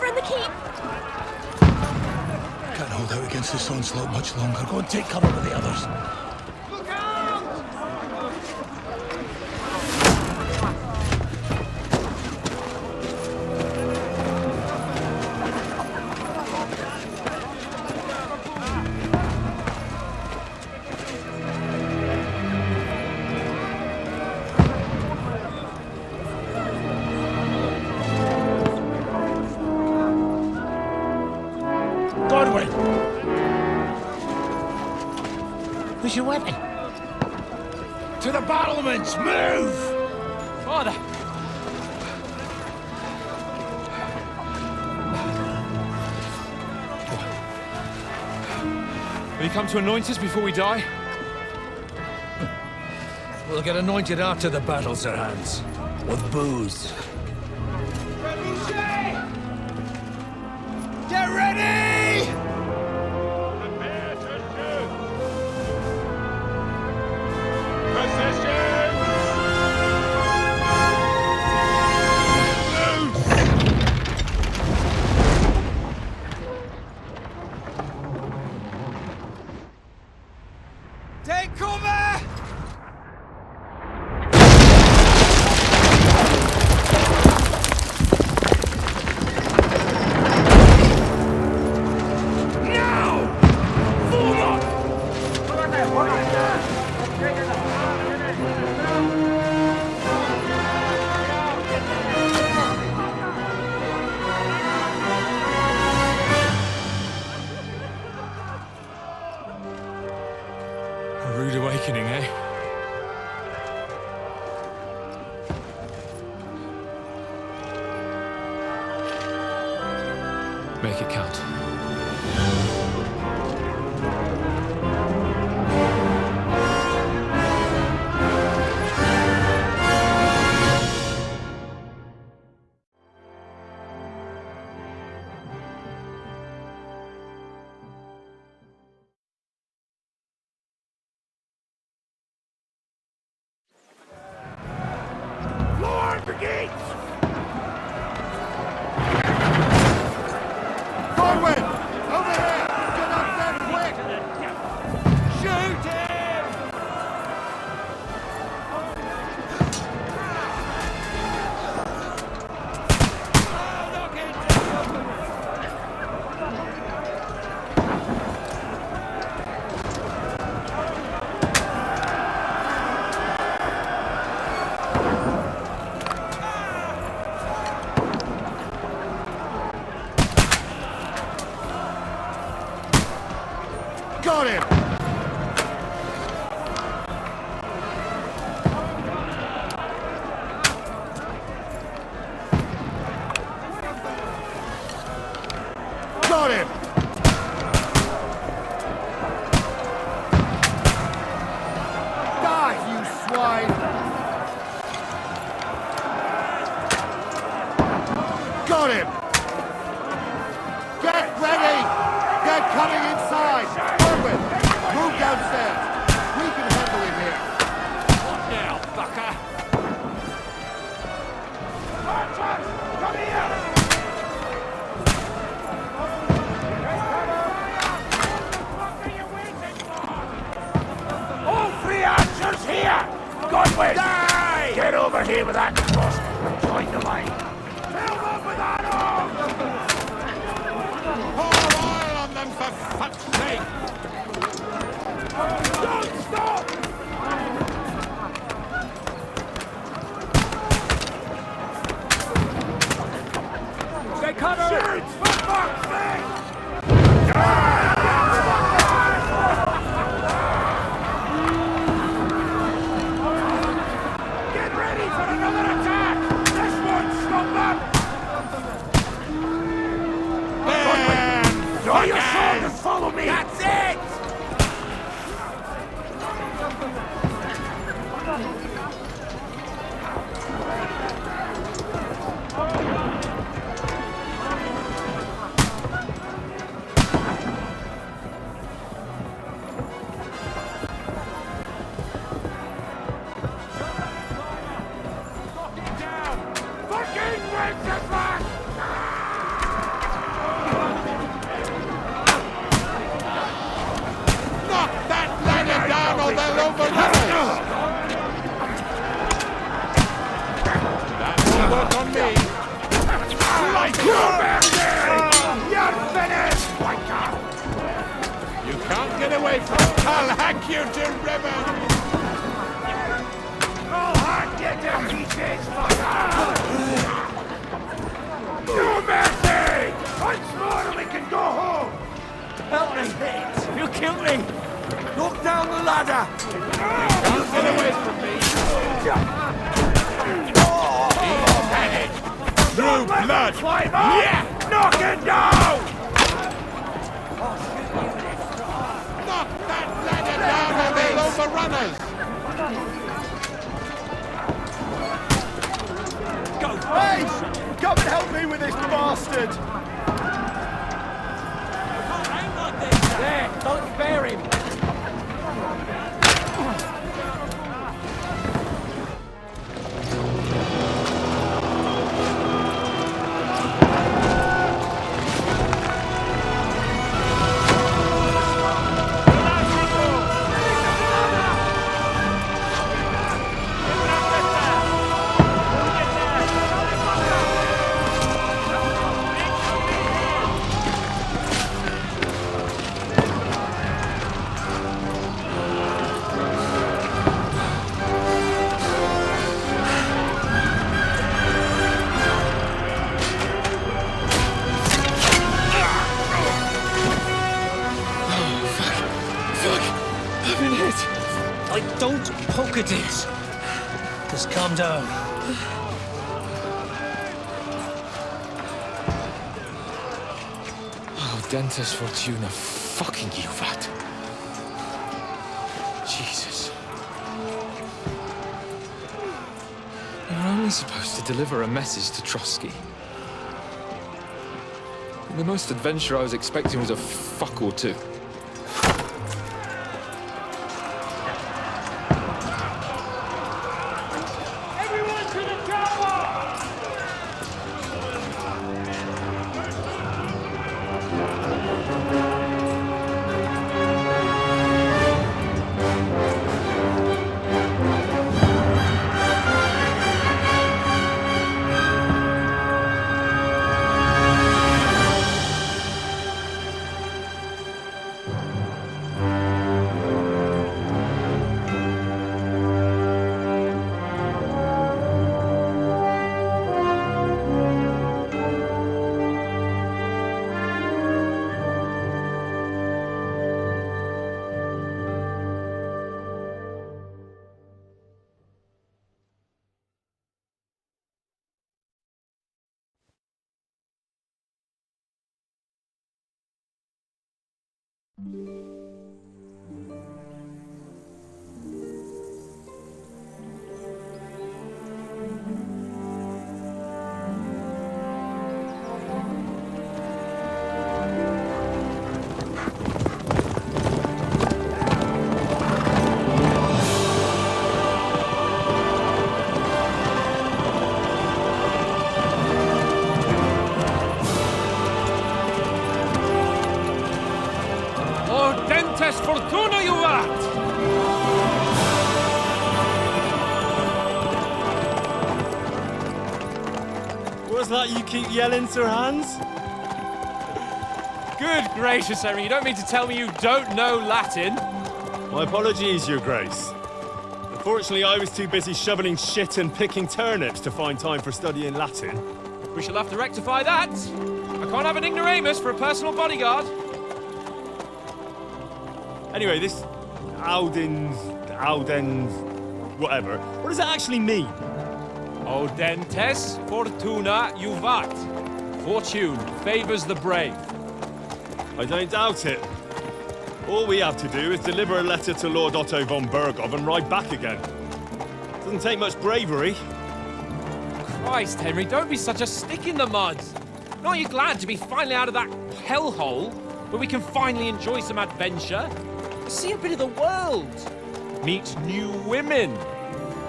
in the keep! Can't hold out against this onslaught much longer. Go and take cover with the others. Where's your weapon? To the battlements! Move! Father! Will you come to anoint us before we die? We'll get anointed after the battles are hands. With booze. Get ready! Prepare to shoot! Position! Take cover! A rude awakening, eh? Make it count. Lord, the gates! Forward! Over here! Get up there quick! Shoot him! Got him! Got him! Die, you swine! Got him! Get ready! They're coming inside! Forward! Move downstairs! We can handle it here! What now, fucker? Archers, come here! What are you waiting for? All three archers here! Godwin! Die! Get over here with that cross and join the line. Fill them with arrows! Pour oil on them for fuck's sake! Don't stop! Stay covered! Shoot! For fuck's sake! Get ready for another attack! This won't stop them! Draw your sword and follow me! That's it! Fucking Wenceslas! away from... I'll hack you to ribbons! I'll hack you to pieces, fucker! No mercy! Once more and we can go home! Help me! You killed me! Knock down the ladder! Don't get away from me! True blood! Yeah! Knock it down! Knock that ladder down or they'll overrun us! Go! Hey! Come and help me with this bastard! There! Don't spare him! Don't poke at it. Just calm down. Oh, Dentes Fortuna, fucking you, vat. Jesus. You're only supposed to deliver a message to Trotsky. The most adventure I was expecting was a fuck or two. Fortuna, you vat! What's that you keep yelling, Sir Hans? Good gracious, Henry, you don't mean to tell me you don't know Latin? My apologies, Your Grace. Unfortunately, I was too busy shoveling shit and picking turnips to find time for studying Latin. We shall have to rectify that. I can't have an ignoramus for a personal bodyguard. Anyway, this Audens, whatever. What does that actually mean? Audentes Fortuna Juvat. Fortune favors the brave. I don't doubt it. All we have to do is deliver a letter to Lord Otto von Bergov and ride back again. Doesn't take much bravery. Christ, Henry, don't be such a stick in the mud. Aren't you glad to be finally out of that hellhole where we can finally enjoy some adventure? See a bit of the world, meet new women,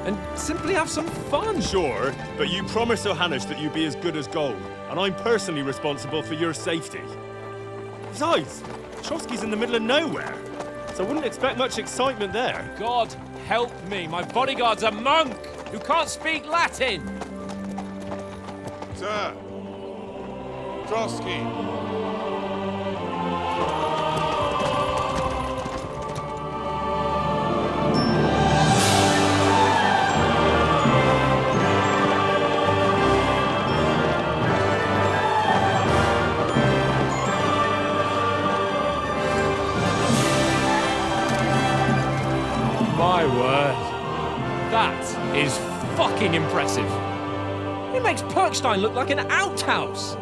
and simply have some fun. Sure, but you promised Johannes that you'd be as good as gold, and I'm personally responsible for your safety. Besides, Trotsky's in the middle of nowhere, so I wouldn't expect much excitement there. God help me, my bodyguard's a monk who can't speak Latin. Sir! Trotsky! fucking impressive. It makes Perkstein look like an outhouse.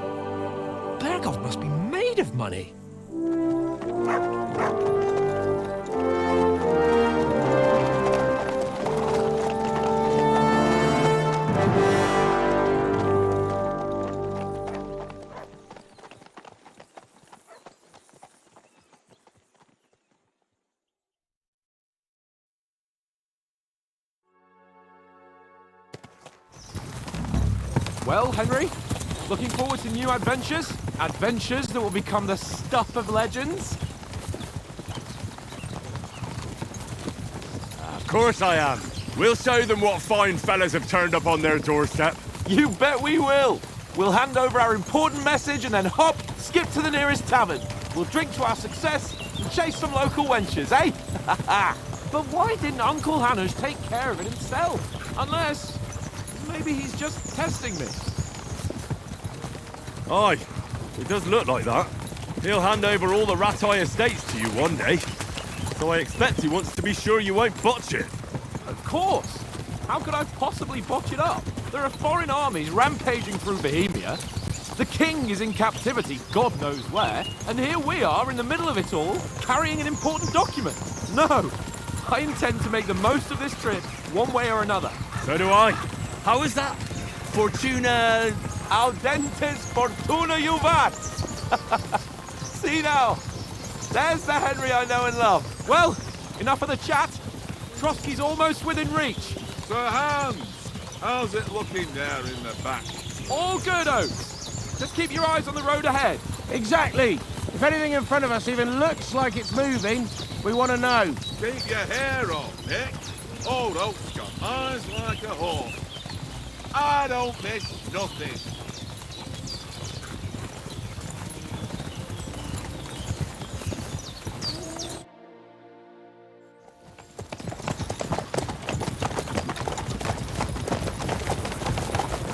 Berghoff must be made of money. Well, Henry, looking forward to new adventures? Adventures that will become the stuff of legends? Of course I am. We'll show them what fine fellas have turned up on their doorstep. You bet we will. We'll hand over our important message and then hop, skip to the nearest tavern. We'll drink to our success and chase some local wenches, eh? But why didn't Uncle Hanush take care of it himself? Unless, maybe he's just testing me. Aye, it does look like that. He'll hand over all the Ratai estates to you one day. So I expect he wants to be sure you won't botch it. Of course. How could I possibly botch it up? There are foreign armies rampaging through Bohemia. The king is in captivity, God knows where, and here we are in the middle of it all, carrying an important document. No, I intend to make the most of this trip, one way or another. So do I. How is that? Fortuna... Audentes fortuna juvat! See now, there's the Henry I know and love. Well, enough of the chat. Trotsky's almost within reach. Sir Hans, how's it looking there in the back? All good, Oates. Just keep your eyes on the road ahead. Exactly. If anything in front of us even looks like it's moving, we want to know. Keep your hair on, Nick. Old Oak's got eyes like a hawk. I don't miss nothing.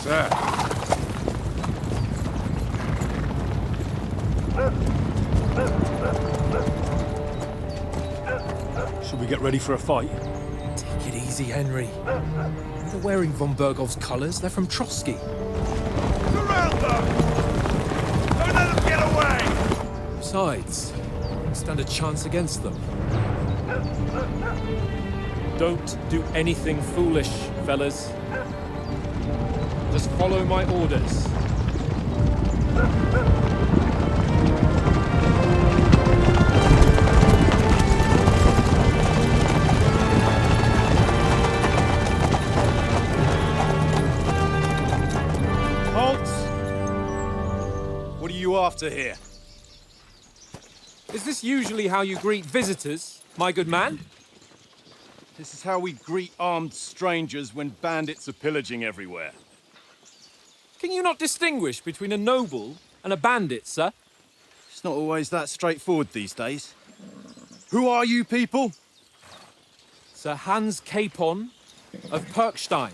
Sir. Should we get ready for a fight? Take it easy, Henry. They're wearing von Berghoff's colours. They're from Trotsky. Surround them! Don't let them get away! Besides, we stand a chance against them. Don't do anything foolish, fellas. Just follow my orders. What are you after here? Is this usually how you greet visitors, my good man? This is how we greet armed strangers when bandits are pillaging everywhere. Can you not distinguish between a noble and a bandit, sir? It's not always that straightforward these days. Who are you people? Sir Hans Capon of Perkstein.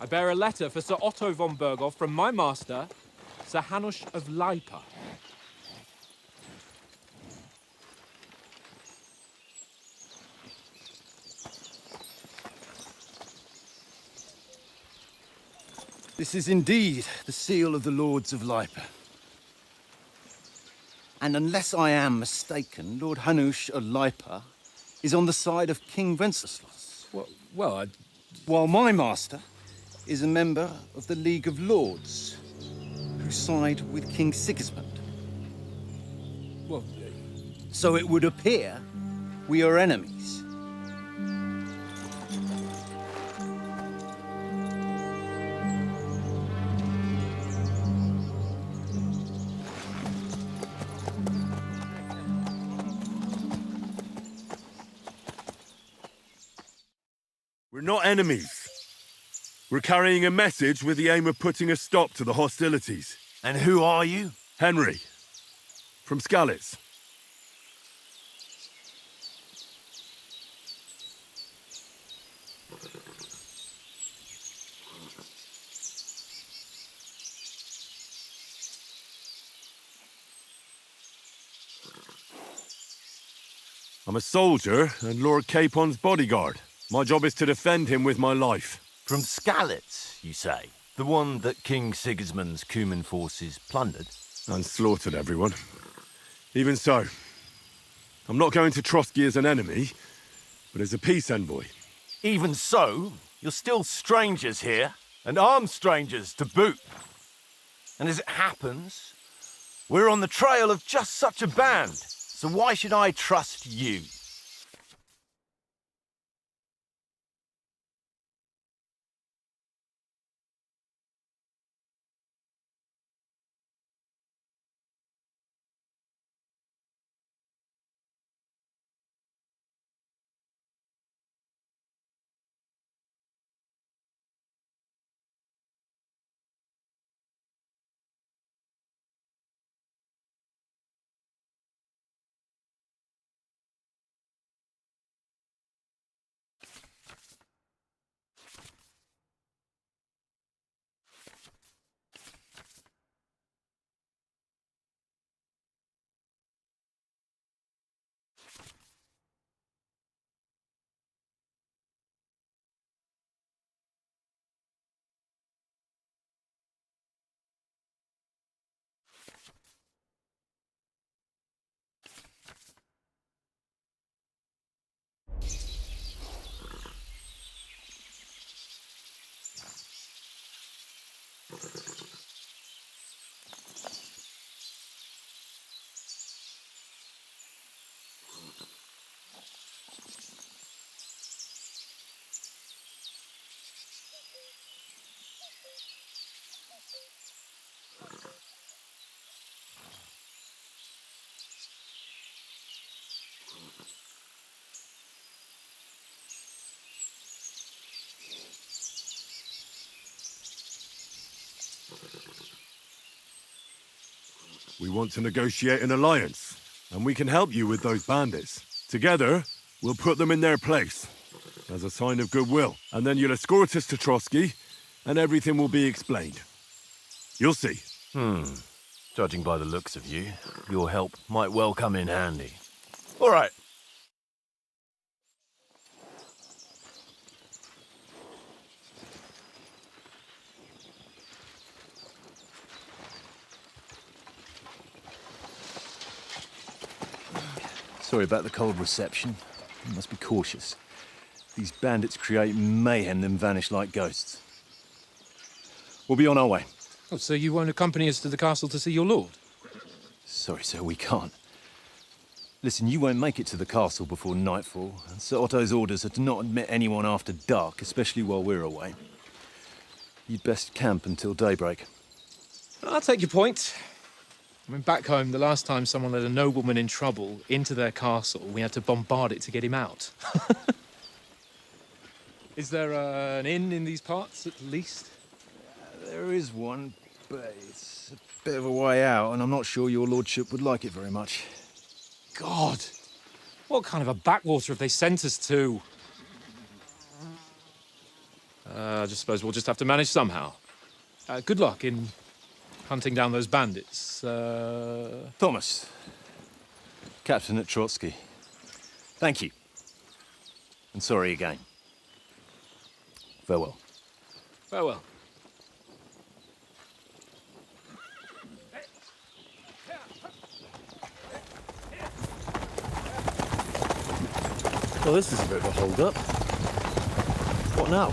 I bear a letter for Sir Otto von Berghoff from my master, Sir Hanush of Lipa. This is indeed the seal of the Lords of Lipa. And unless I am mistaken, Lord Hanush of Lipa is on the side of King Wenceslas. While my master is a member of the League of Lords, who side with King Sigismund. So it would appear we are enemies. We're not enemies. We're carrying a message with the aim of putting a stop to the hostilities. And who are you? Henry, from Skalitz. I'm a soldier and Lord Capon's bodyguard. My job is to defend him with my life. From Skalitz, you say? The one that King Sigismund's Cuman forces plundered? And slaughtered everyone. Even so, I'm not going to Trotsky as an enemy, but as a peace envoy. Even so, you're still strangers here, and armed strangers to boot. And as it happens, we're on the trail of just such a band, so why should I trust you? We want to negotiate an alliance, and we can help you with those bandits. Together, we'll put them in their place, as a sign of goodwill. And then you'll escort us to Trotsky, and everything will be explained. You'll see. Judging by the looks of you, your help might well come in handy. All right. Sorry about the cold reception. You must be cautious. These bandits create mayhem, then vanish like ghosts. We'll be on our way. Oh, so you won't accompany us to the castle to see your lord? Sorry, sir, we can't. Listen, you won't make it to the castle before nightfall, and Sir Otto's orders are to not admit anyone after dark, especially while we're away. You'd best camp until daybreak. I'll take your point. I mean, back home, the last time someone let a nobleman in trouble into their castle, we had to bombard it to get him out. Is there an inn in these parts, at least? There is one, but it's a bit of a way out, and I'm not sure your lordship would like it very much. God! What kind of a backwater have they sent us to? I just suppose we'll just have to manage somehow. Good luck in hunting down those bandits. Thomas, captain at Trotsky. Thank you. And sorry again. Farewell. Farewell. Well, this is a bit of a hold-up. What now?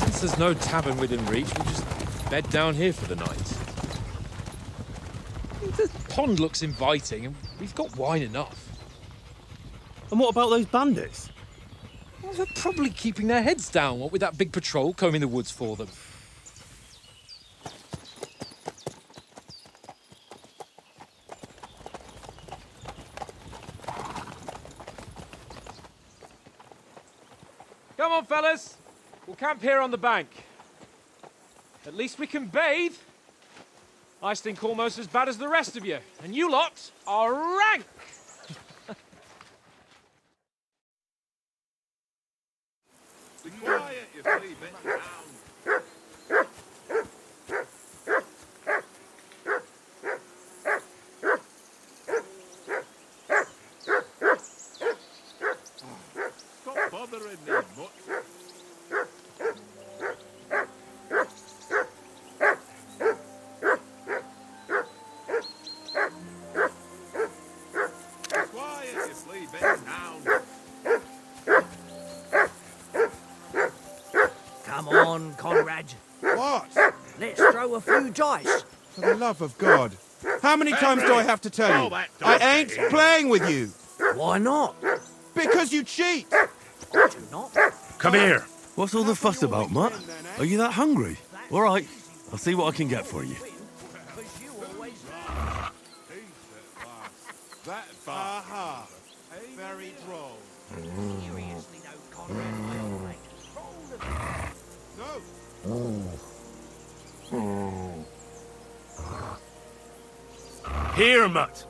Since there's no tavern within reach, we'll just bed down here for the night. The pond looks inviting, and we've got wine enough. And what about those bandits? Well, they're probably keeping their heads down, what with that big patrol combing the woods for them. Come on, fellas. We'll camp here on the bank. At least we can bathe. I stink almost as bad as the rest of you, and you lot are rank! Be quiet, you three bit hound. Stop bothering me much. comrade. What? Let's throw a few dice. For the love of God. How many times do I have to tell you? I ain't playing with you. Why not? Because you cheat. Do not. Come here. What's all the fuss about, Mutt? Are you that hungry? All right, I'll see what I can get for you. Because you always... That aha. Very droll. Seriously, though, comrade. Roll the... No. Here, Mutt.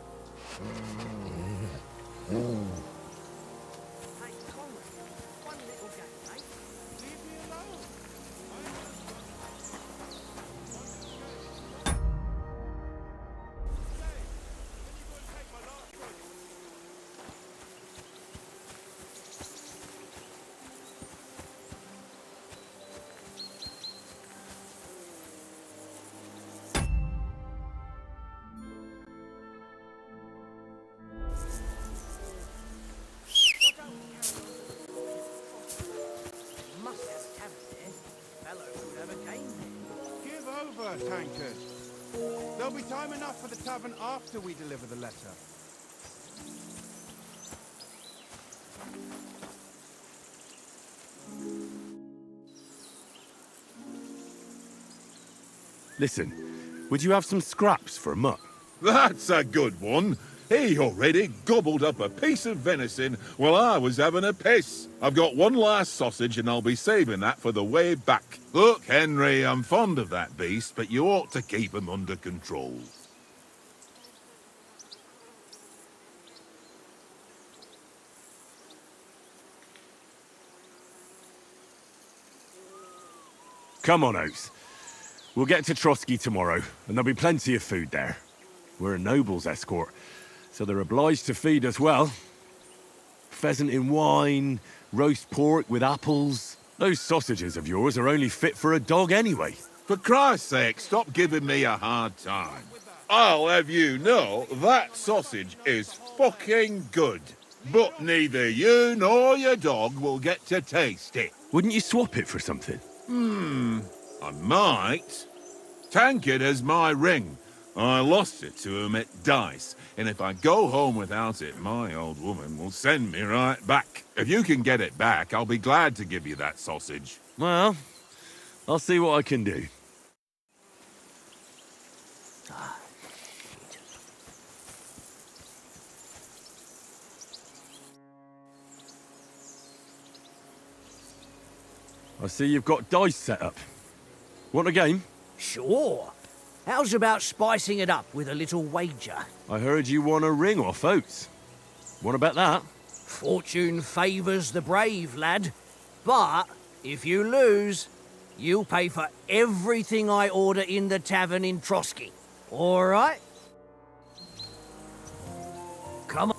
Hey, comrade. One little game, mate. Leave me alone. Must have a tavern there. Fellow could have a game there. Give over, tankard. There'll be time enough for the tavern after we deliver the letter. Listen, would you have some scraps for Mutt? That's a good one. He already gobbled up a piece of venison while I was having a piss. I've got one last sausage and I'll be saving that for the way back. Look, Henry, I'm fond of that beast, but you ought to keep him under control. Come on, Oates. We'll get to Trotsky tomorrow, and there'll be plenty of food there. We're a noble's escort, so they're obliged to feed us well. Pheasant in wine, roast pork with apples. Those sausages of yours are only fit for a dog anyway. For Christ's sake, stop giving me a hard time. I'll have you know that sausage is fucking good. But neither you nor your dog will get to taste it. Wouldn't you swap it for something? I might. Tankard has my ring. I lost it to him at dice, and if I go home without it, my old woman will send me right back. If you can get it back, I'll be glad to give you that sausage. Well, I'll see what I can do. I see you've got dice set up. Want a game? Sure. How's about spicing it up with a little wager? I heard you won a ring off Oates. What about that? Fortune favours the brave, lad. But if you lose, you'll pay for everything I order in the tavern in Trotsky. All right? Come on.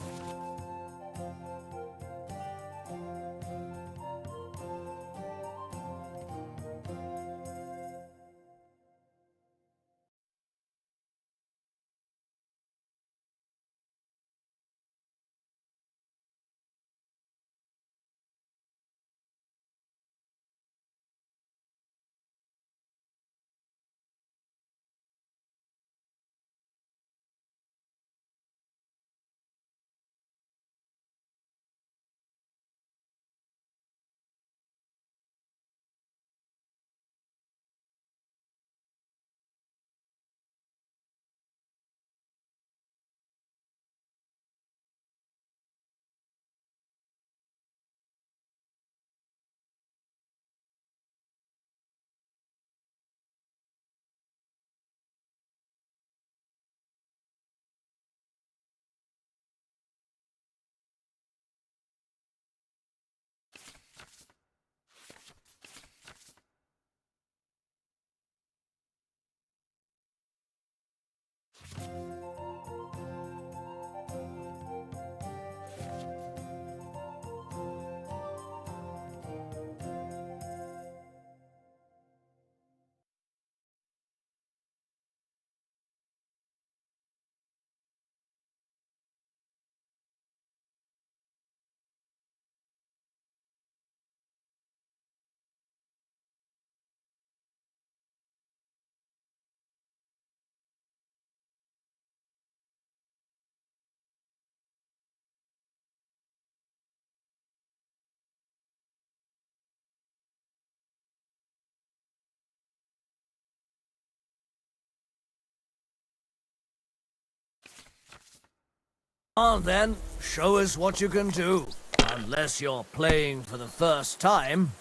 On then, show us what you can do. Unless you're playing for the first time.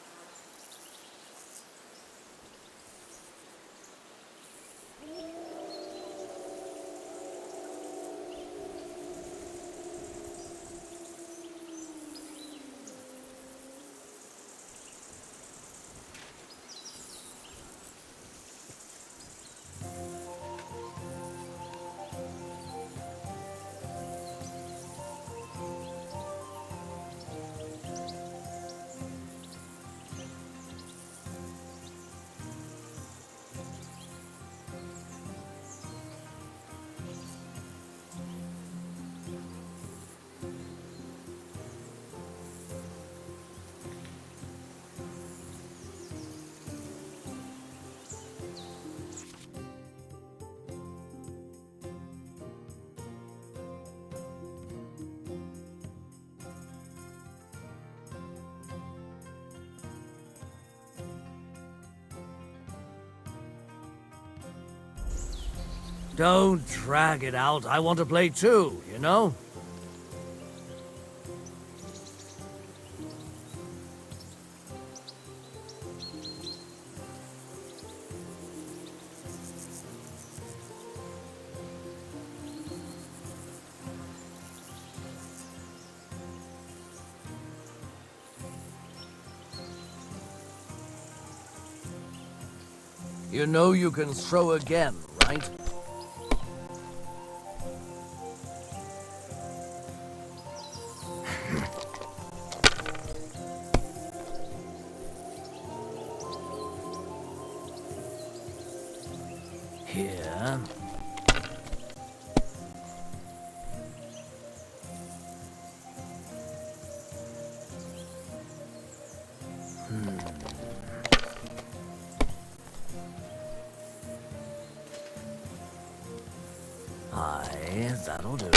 Don't drag it out. I want to play too, you know? You know you can throw again, right? Here. Aye, that'll do.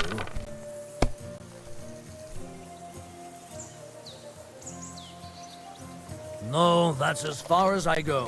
No, that's as far as I go.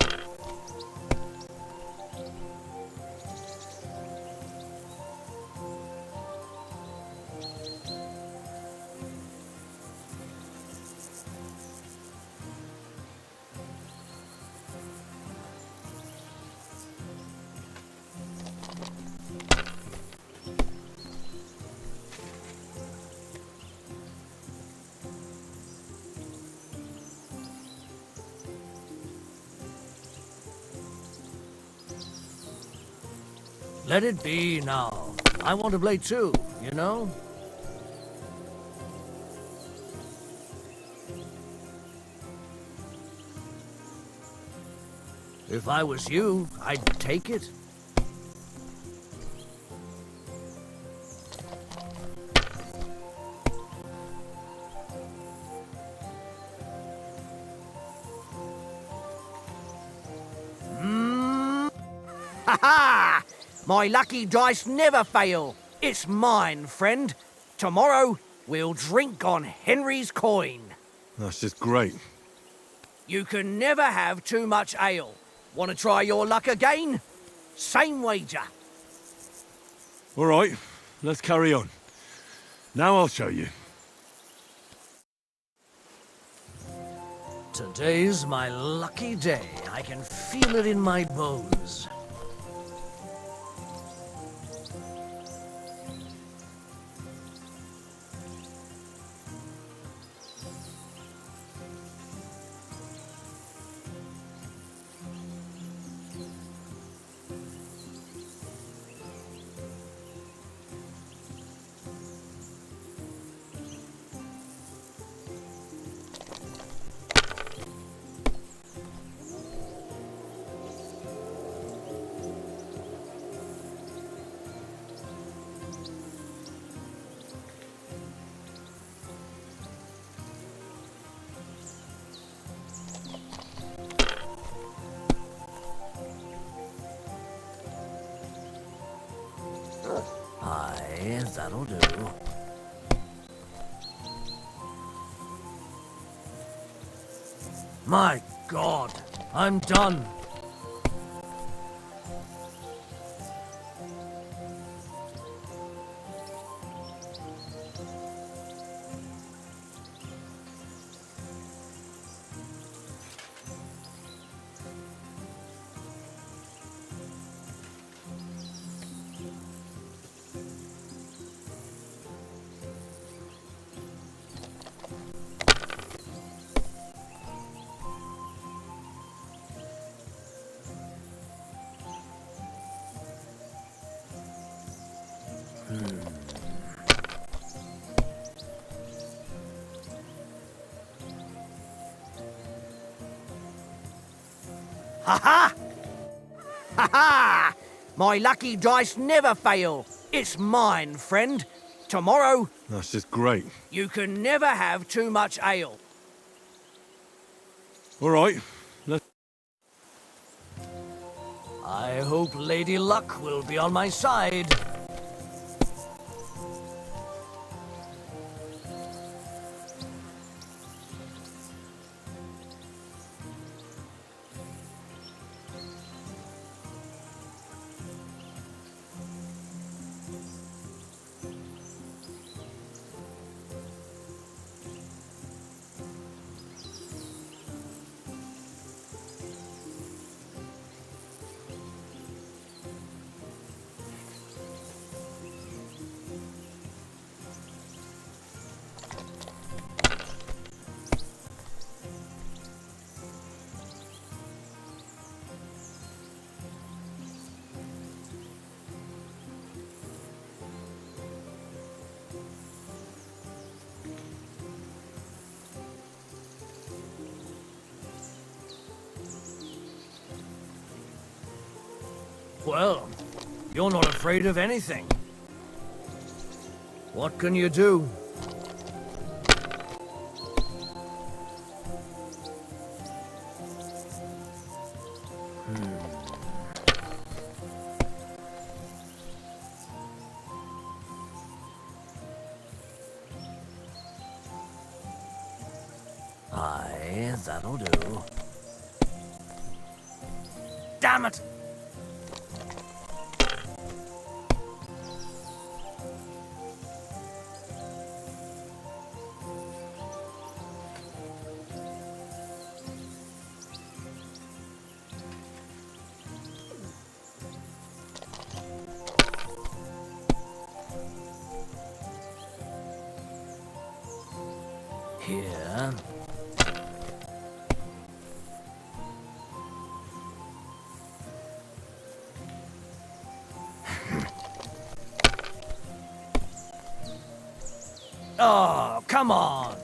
Let it be now. I want to play too, you know? If I was you, I'd take it. Ha ha! My lucky dice never fail. It's mine, friend. Tomorrow, we'll drink on Henry's coin. That's just great. You can never have too much ale. Want to try your luck again? Same wager. All right, let's carry on. Now I'll show you. Today's my lucky day. I can feel it in my bones. Aye, that'll do. My God, I'm done. Ha-ha! Ha-ha! My lucky dice never fail. It's mine, friend. Tomorrow, That's just great. you can never have too much ale. All right, let's... I hope Lady Luck will be on my side. Well, you're not afraid of anything. What can you do? Aye, that'll do. Damn it! Here. Oh, come on.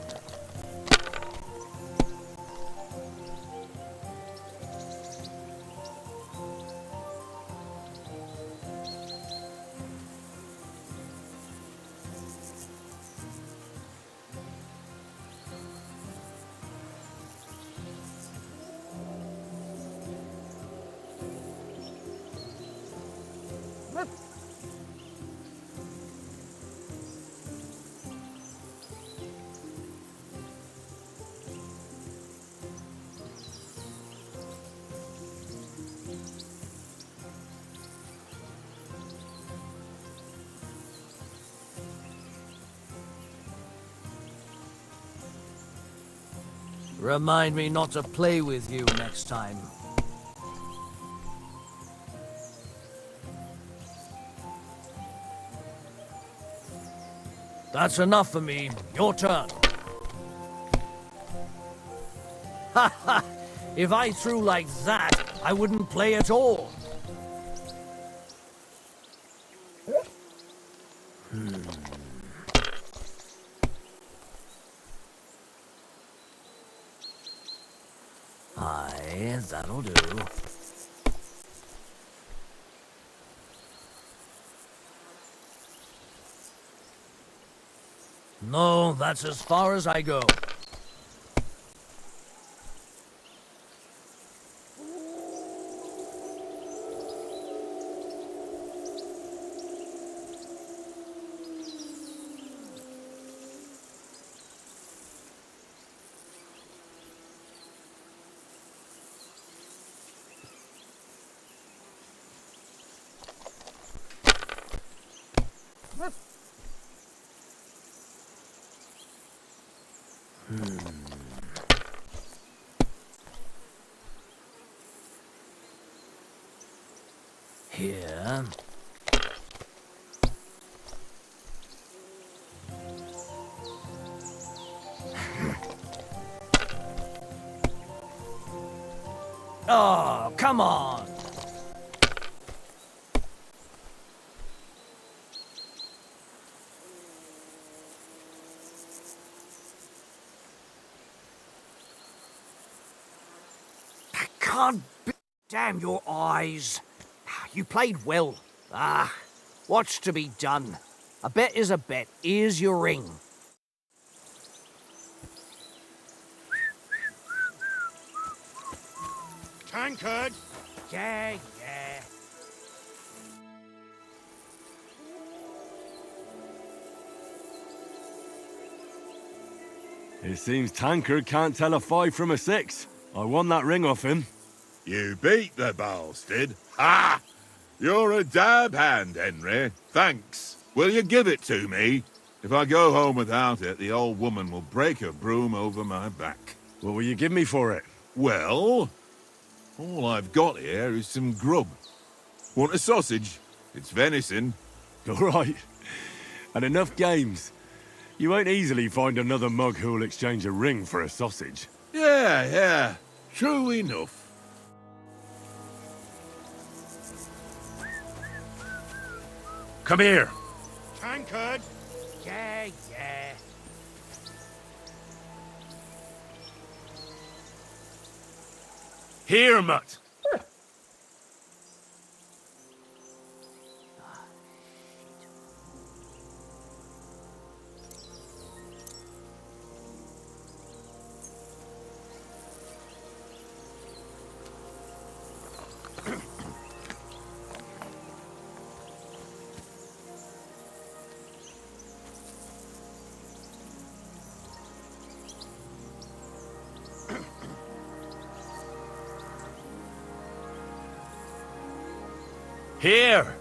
Remind me not to play with you next time. That's enough for me. Your turn. Ha ha! If I threw like that, I wouldn't play at all. Aye, that'll do. No, that's as far as I go. Here. Oh, come on. can't be... Damn your eyes. You played well. What's to be done? A bet is a bet. Here's your ring. Tankard! Yeah. It seems Tankard can't tell a 5 from a 6. I won that ring off him. You beat the bastard. Ha! You're a dab hand, Henry. Thanks. Will you give it to me? If I go home without it, the old woman will break her broom over my back. What will you give me for it? Well, all I've got here is some grub. Want a sausage? It's venison. All right. And enough games. You won't easily find another mug who'll exchange a ring for a sausage. Yeah. True enough. Come here. Tankard! Yeah. Here, mutt. Here!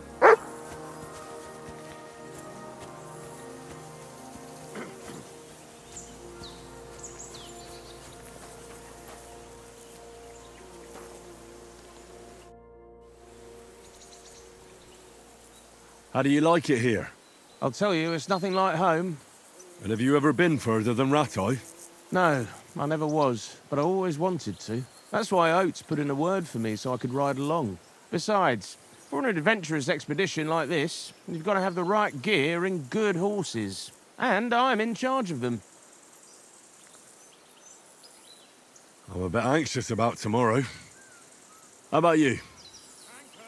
How do you like it here? I'll tell you, it's nothing like home. And have you ever been further than Rattay? No, I never was, but I always wanted to. That's why Oates put in a word for me so I could ride along. Besides, for an adventurous expedition like this, you've got to have the right gear and good horses. And I'm in charge of them. I'm a bit anxious about tomorrow. How about you?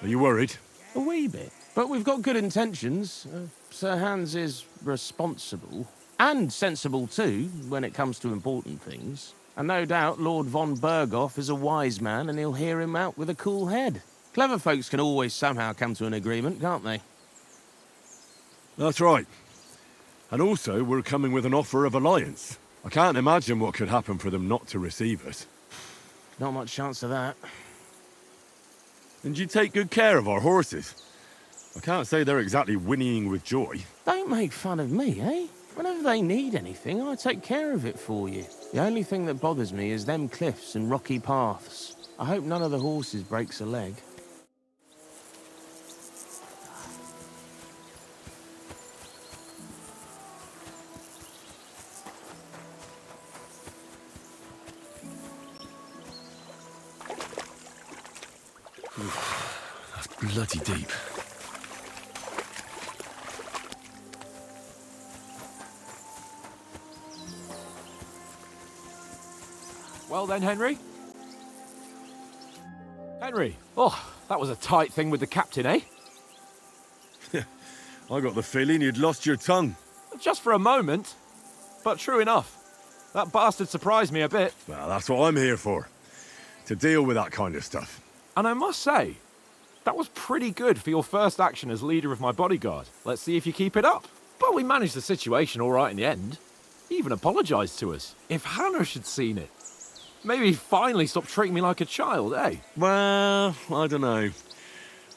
Are you worried? A wee bit. But we've got good intentions. Sir Hans is responsible. And sensible too, when it comes to important things. And no doubt Lord von Berghoff is a wise man and he'll hear him out with a cool head. Clever folks can always somehow come to an agreement, can't they? That's right. And also, we're coming with an offer of alliance. I can't imagine what could happen for them not to receive us. Not much chance of that. And you take good care of our horses. I can't say they're exactly whinnying with joy. Don't make fun of me, eh? Whenever they need anything, I take care of it for you. The only thing that bothers me is them cliffs and rocky paths. I hope none of the horses breaks a leg. That's bloody deep. Well then, Henry? Henry! Oh, that was a tight thing with the captain, eh? I got the feeling you'd lost your tongue. Just for a moment. But true enough. That bastard surprised me a bit. Well, that's what I'm here for. To deal with that kind of stuff. And I must say, that was pretty good for your first action as leader of my bodyguard. Let's see if you keep it up. But we managed the situation all right in the end. He even apologised to us. If Hannah had seen it, maybe he'd finally stop treating me like a child, eh? Well, I don't know.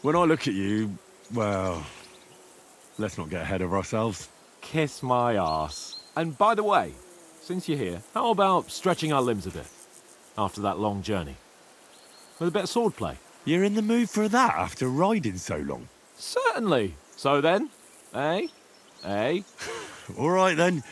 When I look at you, well, let's not get ahead of ourselves. Kiss my arse. And by the way, since you're here, how about stretching our limbs a bit after that long journey? With a bit of swordplay. You're in the mood for that after riding so long? Certainly. So then, eh? Eh? All right then.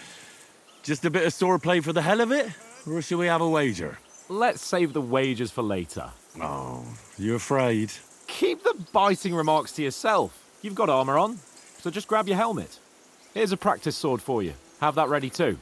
Just a bit of swordplay for the hell of it? Or shall we have a wager? Let's save the wagers for later. Oh, you afraid? Keep the biting remarks to yourself. You've got armour on, so just grab your helmet. Here's a practice sword for you. Have that ready too.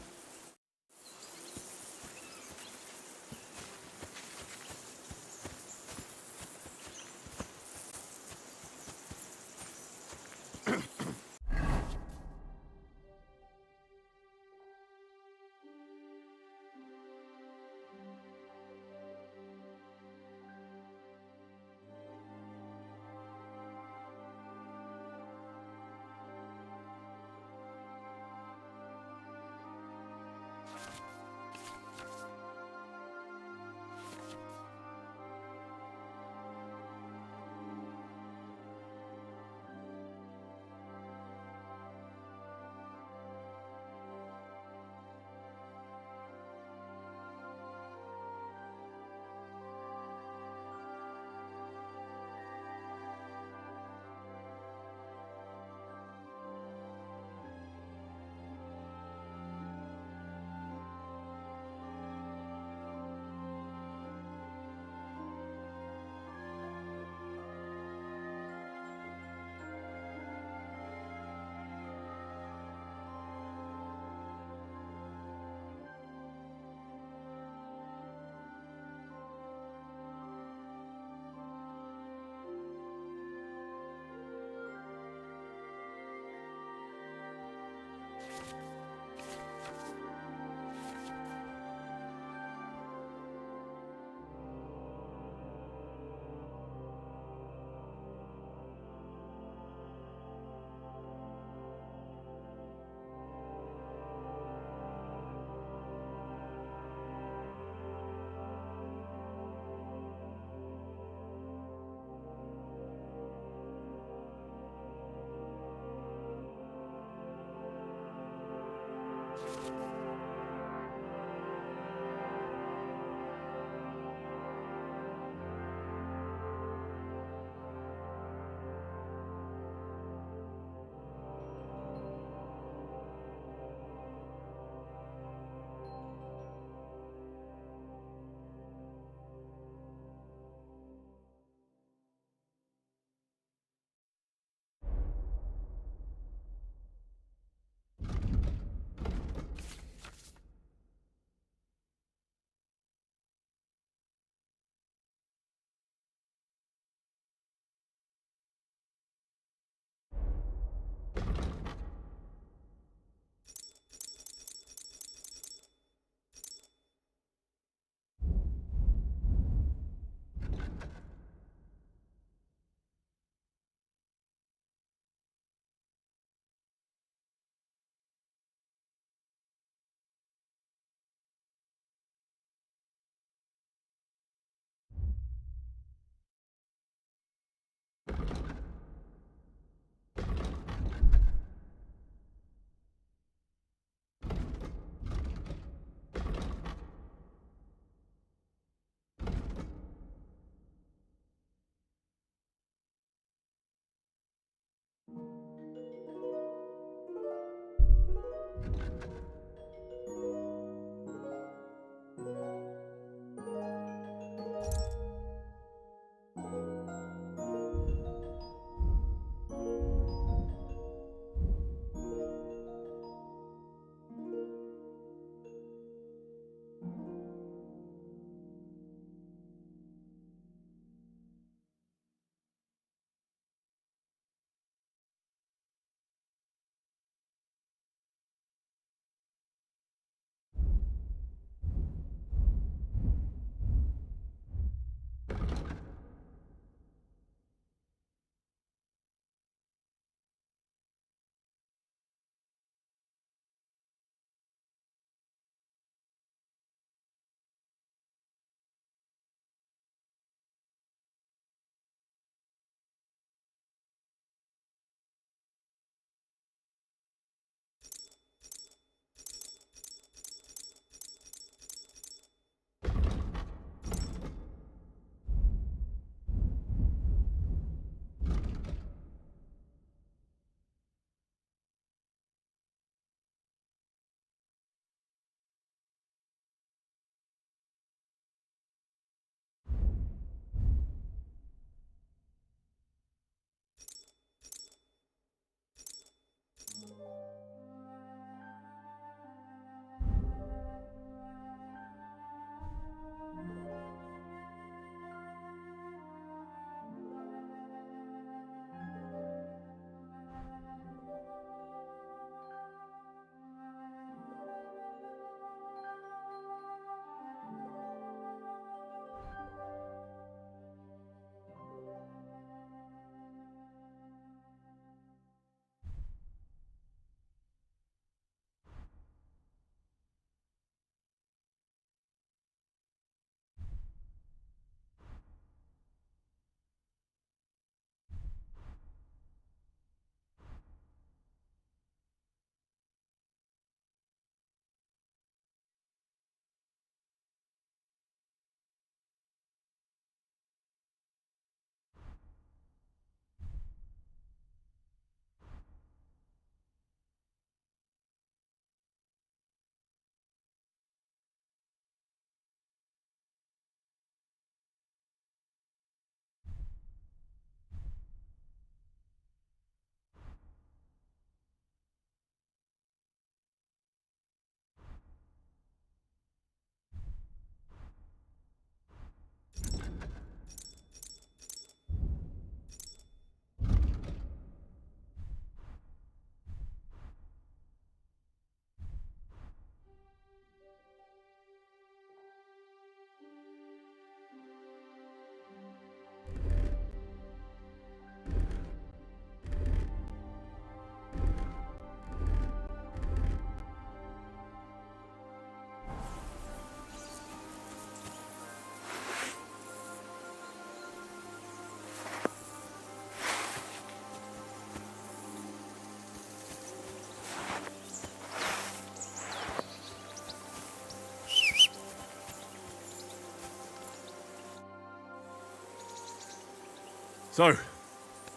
So,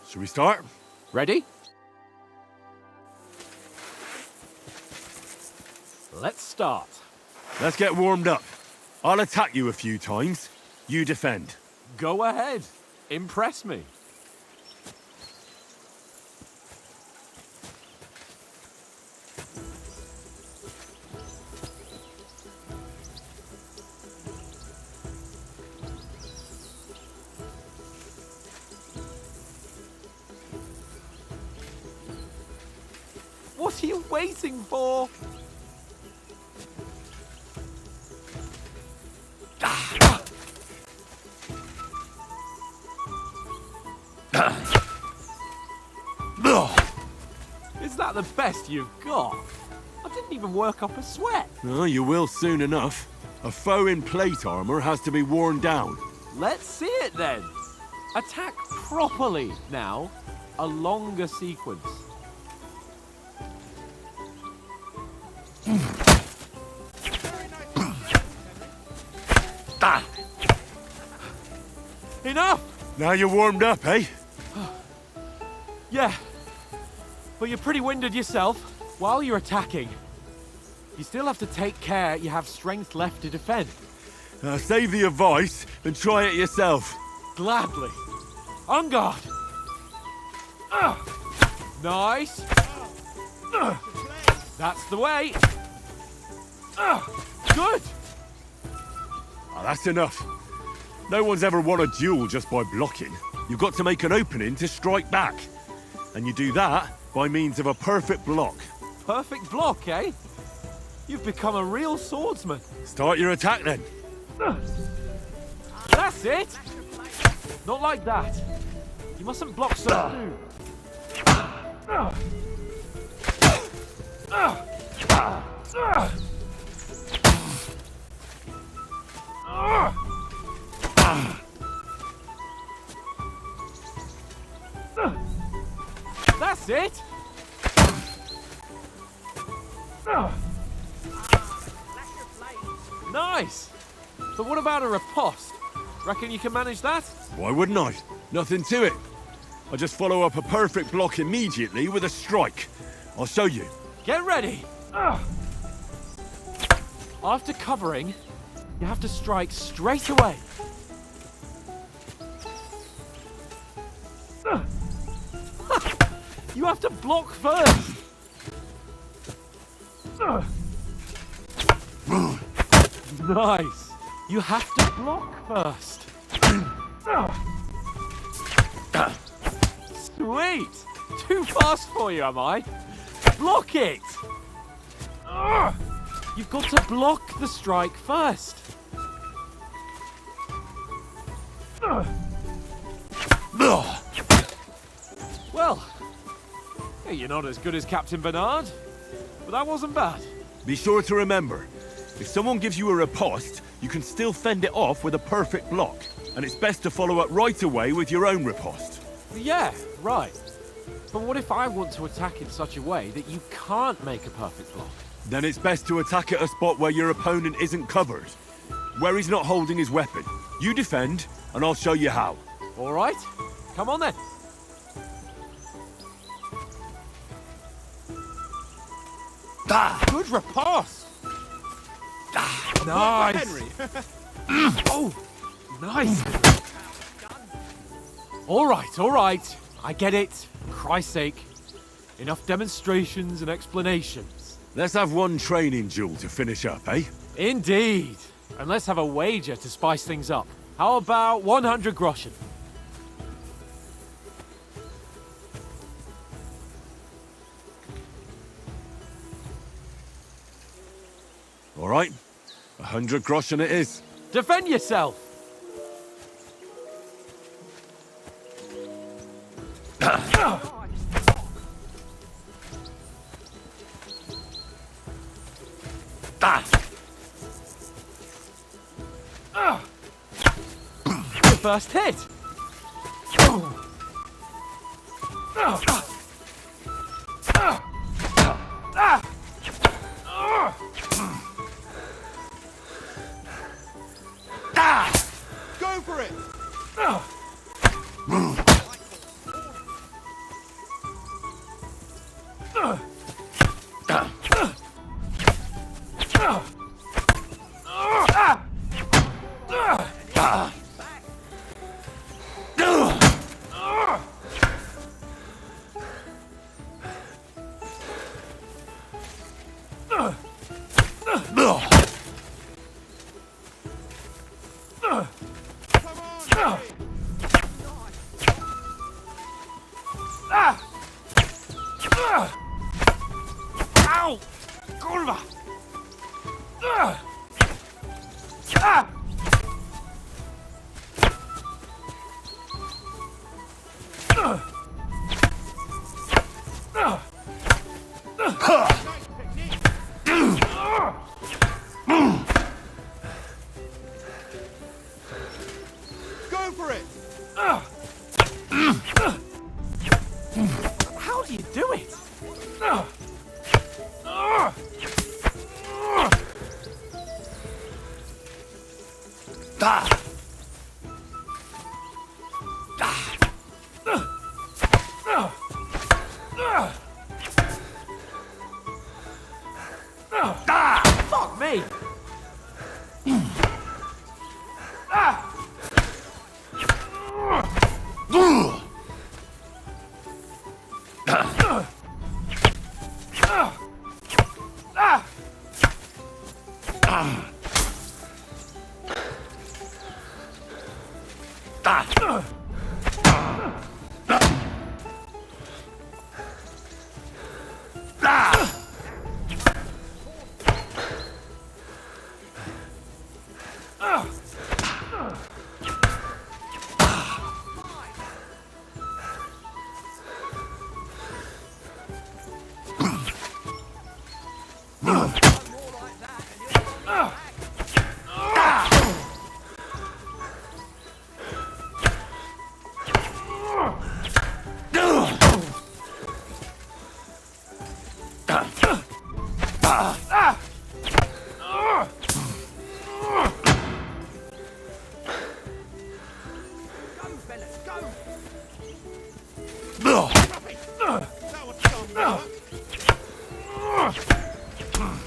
should we start? Ready? Let's start. Let's get warmed up. I'll attack you a few times. You defend. Go ahead. Impress me. What are you waiting for? Is that the best you've got? I didn't even work up a sweat. Oh, you will soon enough. A foe in plate armor has to be worn down. Let's see it then. Attack properly now. A longer sequence. Enough! Now you're warmed up, eh? Yeah, but you're pretty winded yourself. While you're attacking, you still have to take care you have strength left to defend. Save the advice and try it yourself. Gladly. On guard. Nice. That's the way. Good. Ah, that's enough. No one's ever won a duel just by blocking. You've got to make an opening to strike back. And you do that by means of a perfect block. Perfect block, eh? You've become a real swordsman. Start your attack then. That's it. Not like that. You mustn't block so soon. That's it. Nice. But what about a riposte? Reckon you can manage that? Why wouldn't I? Nothing to it. I just follow up a perfect block immediately with a strike. I'll show you. Get ready. After covering, you have to strike straight away. You have to block first. Nice. You have to block first. Sweet. Too fast for you, am I? Block it. You've got to block the strike first. Well, you're not as good as Captain Bernard, but that wasn't bad. Be sure to remember, if someone gives you a riposte, you can still fend it off with a perfect block. And it's best to follow up right away with your own riposte. Yeah, right. But what if I want to attack in such a way that you can't make a perfect block? Then it's best to attack at a spot where your opponent isn't covered. Where he's not holding his weapon. You defend, and I'll show you how. All right. Come on then. Good riposte. Nice. Henry. Oh, nice. All right. I get it. Christ's sake. Enough demonstrations and explanations. Let's have one training duel to finish up, eh? Indeed. And let's have a wager to spice things up. How about 100 groschen? All right. 100 groschen it is. Defend yourself. The first hit. Go for it! Ow! Kurwa! Go for it! How do you do it? Fuck me!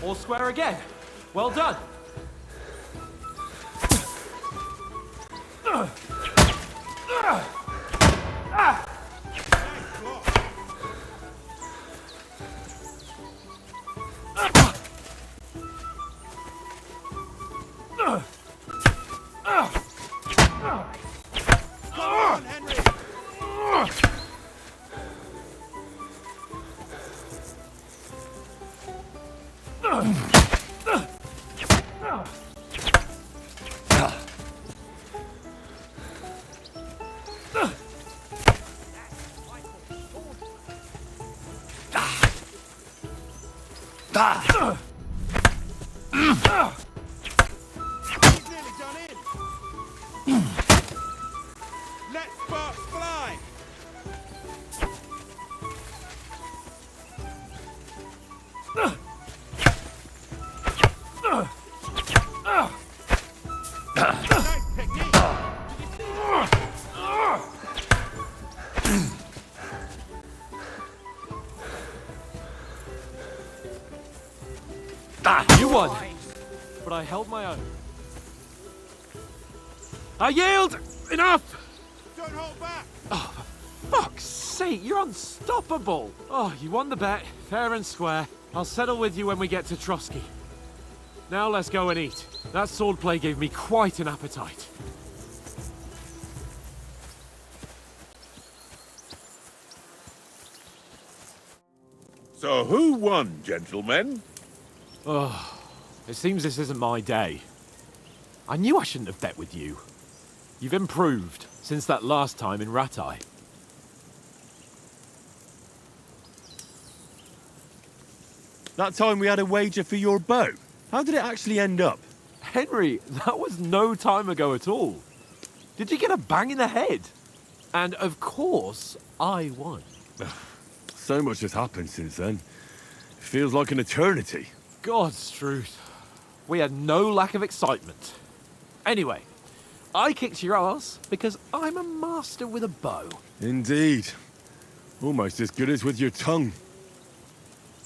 All square again. Well done. He's nearly done in. Let sparks fly. Nice technique. You won. But I held my own. I yield! Enough! Don't hold back. Fuck's sake, you're unstoppable! Oh, you won the bet, fair and square. I'll settle with you when we get to Trotsky. Now let's go and eat. That swordplay gave me quite an appetite. So who won, gentlemen? Oh, it seems this isn't my day. I knew I shouldn't have bet with you. You've improved since that last time in Ratai. That time we had a wager for your bow. How did it actually end up? Henry, that was no time ago at all. Did you get a bang in the head? And of course, I won. So much has happened since then. It feels like an eternity. God's truth. We had no lack of excitement. Anyway, I kicked your ass because I'm a master with a bow. Indeed. Almost as good as with your tongue.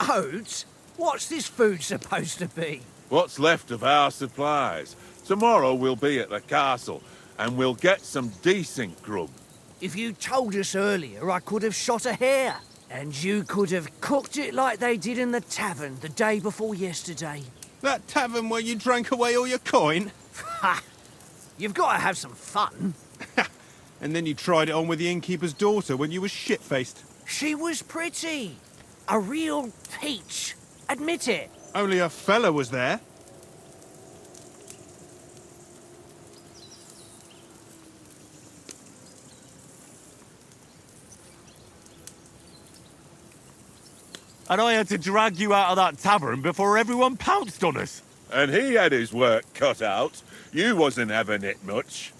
Oates? What's this food supposed to be? What's left of our supplies? Tomorrow we'll be at the castle, and we'll get some decent grub. If you told us earlier, I could have shot a hare. And you could have cooked it like they did in the tavern the day before yesterday. That tavern where you drank away all your coin? Ha! You've got to have some fun. And then you tried it on with the innkeeper's daughter when you were shit-faced. She was pretty. A real peach. Admit it. Only a fella was there. And I had to drag you out of that tavern before everyone pounced on us. And he had his work cut out. You wasn't having it much.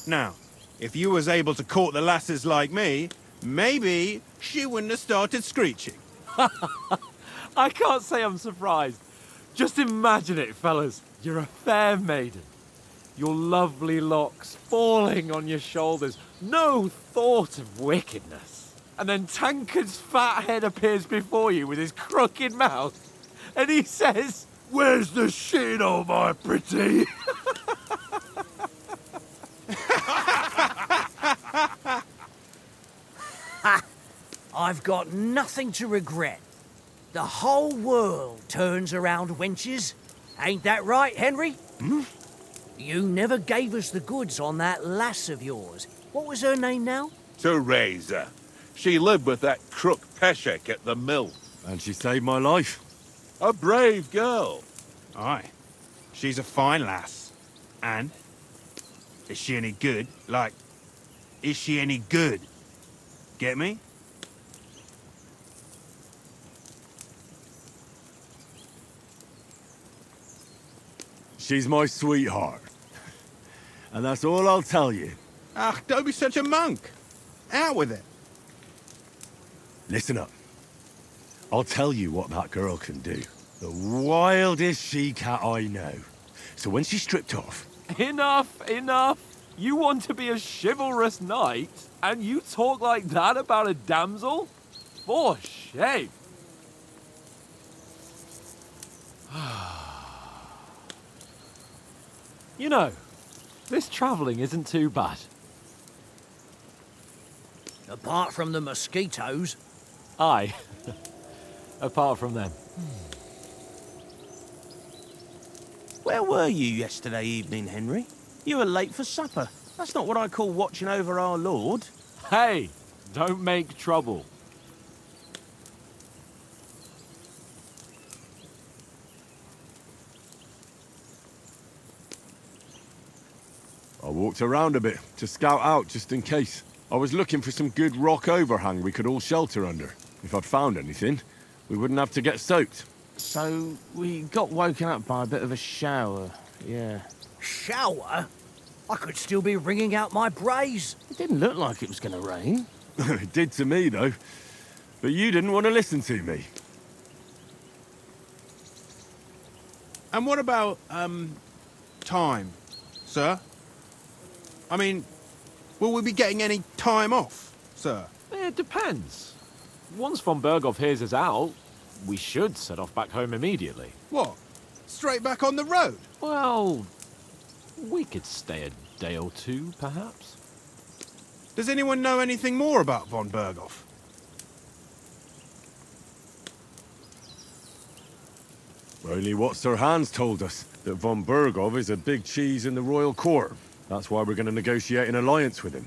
Now, if you was able to court the lasses like me, maybe she wouldn't have started screeching. I can't say I'm surprised. Just imagine it, fellas. You're a fair maiden. Your lovely locks falling on your shoulders. No thought of wickedness. And then Tankard's fat head appears before you with his crooked mouth. And he says, "Where's the shit, oh my pretty?" I've got nothing to regret. The whole world turns around wenches. Ain't that right, Henry? Hmm? You never gave us the goods on that lass of yours. What was her name now? Teresa. She lived with that crook Peshek at the mill. And she saved my life. A brave girl. Aye. She's a fine lass. And? Is she any good? Like, is she any good? Get me? She's my sweetheart. And that's all I'll tell you. Ah, don't be such a monk. Out with it. Listen up. I'll tell you what that girl can do. The wildest she-cat I know. So when she's stripped off... Enough, enough. You want to be a chivalrous knight, and you talk like that about a damsel? For shame. You know, this travelling isn't too bad. Apart from the mosquitoes. Aye. Apart from them. Where were you yesterday evening, Henry? You were late for supper. That's not what I call watching over our Lord. Hey, don't make trouble. I walked around a bit to scout out just in case. I was looking for some good rock overhang we could all shelter under. If I'd found anything, we wouldn't have to get soaked. So, we got woken up by a bit of a shower, yeah. Shower? I could still be wringing out my brace. It didn't look like it was going to rain. It did to me, though. But you didn't want to listen to me. And what about, time, sir? I mean, will we be getting any time off, sir? It depends. Once von Berghoff hears us out, we should set off back home immediately. What? Straight back on the road? Well, we could stay a day or two, perhaps. Does anyone know anything more about von Berghoff? Only what Sir Hans told us, that von Berghoff is a big cheese in the royal court. That's why we're going to negotiate an alliance with him.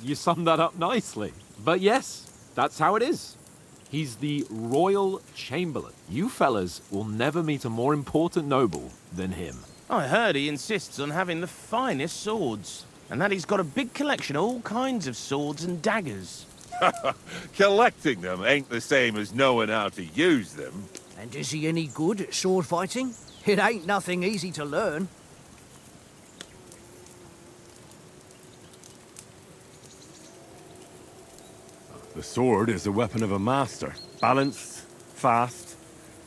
You summed that up nicely. But yes, that's how it is. He's the royal chamberlain. You fellas will never meet a more important noble than him. I heard he insists on having the finest swords, and that he's got a big collection of all kinds of swords and daggers. Collecting them ain't the same as knowing how to use them. And is he any good at sword fighting? It ain't nothing easy to learn. The sword is a weapon of a master. Balanced, fast,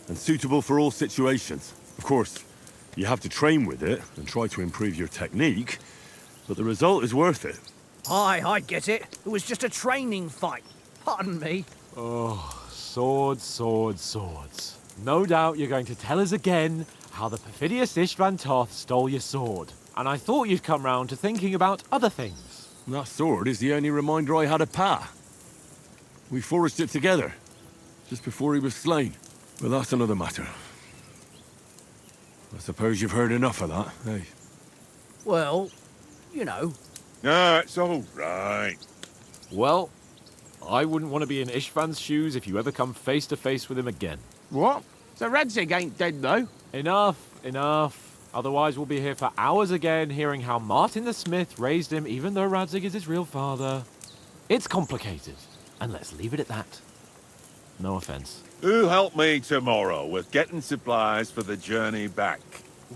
and suitable for all situations. Of course, you have to train with it and try to improve your technique, but the result is worth it. Aye, I get it. It was just a training fight. Pardon me. Oh, swords, swords, swords. No doubt you're going to tell us again how the perfidious Istvan Toth stole your sword. And I thought you'd come round to thinking about other things. That sword is the only reminder I had of Pa. We forged it together, just before he was slain. But that's another matter. I suppose you've heard enough of that, eh? Well, you know, No, it's all right. Well, I wouldn't want to be in Ishvan's shoes if you ever come face to face with him again. What? So Radzig ain't dead, though? Enough. Otherwise, we'll be here for hours again, hearing how Martin the Smith raised him, even though Radzig is his real father. It's complicated, and let's leave it at that. No offense. Who'll help me tomorrow with getting supplies for the journey back?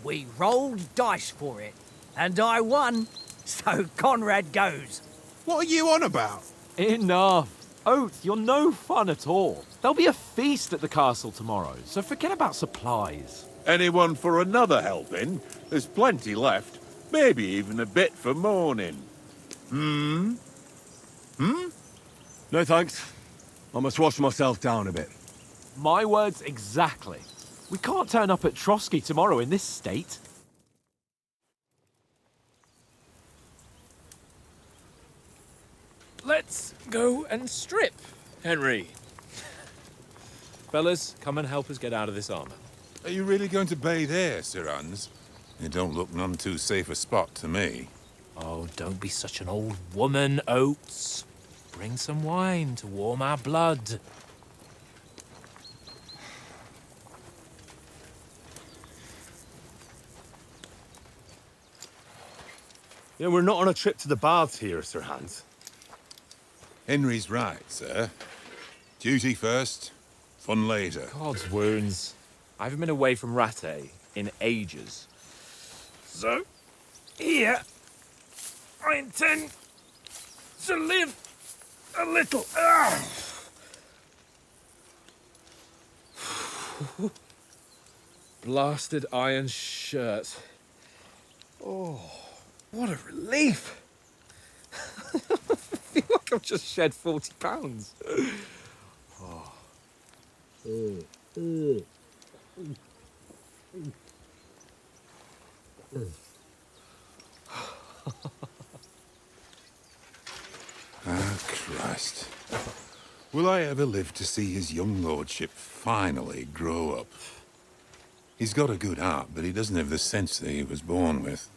We rolled dice for it, and I won, so Conrad goes. What are you on about? Enough. Oath, you're no fun at all. There'll be a feast at the castle tomorrow, so forget about supplies. Anyone for another helping? There's plenty left. Maybe even a bit for morning. No thanks. I must wash myself down a bit. My words exactly. We can't turn up at Trotsky tomorrow in this state. Let's go and strip, Henry. Fellas, come and help us get out of this armor. Are you really going to bathe here, Sir Hans? It don't look none too safe a spot to me. Oh, don't be such an old woman, Oates. Bring some wine to warm our blood. Yeah, we're not on a trip to the baths here, Sir Hans. Henry's right, sir. Duty first, fun later. God's wounds. I haven't been away from Rattay in ages. So, here, I intend to live a little. Blasted iron shirt. Oh, what a relief. I feel like I've just shed 40 pounds. Ah, Christ. Will I ever live to see his young lordship finally grow up? He's got a good heart, but he doesn't have the sense that he was born with.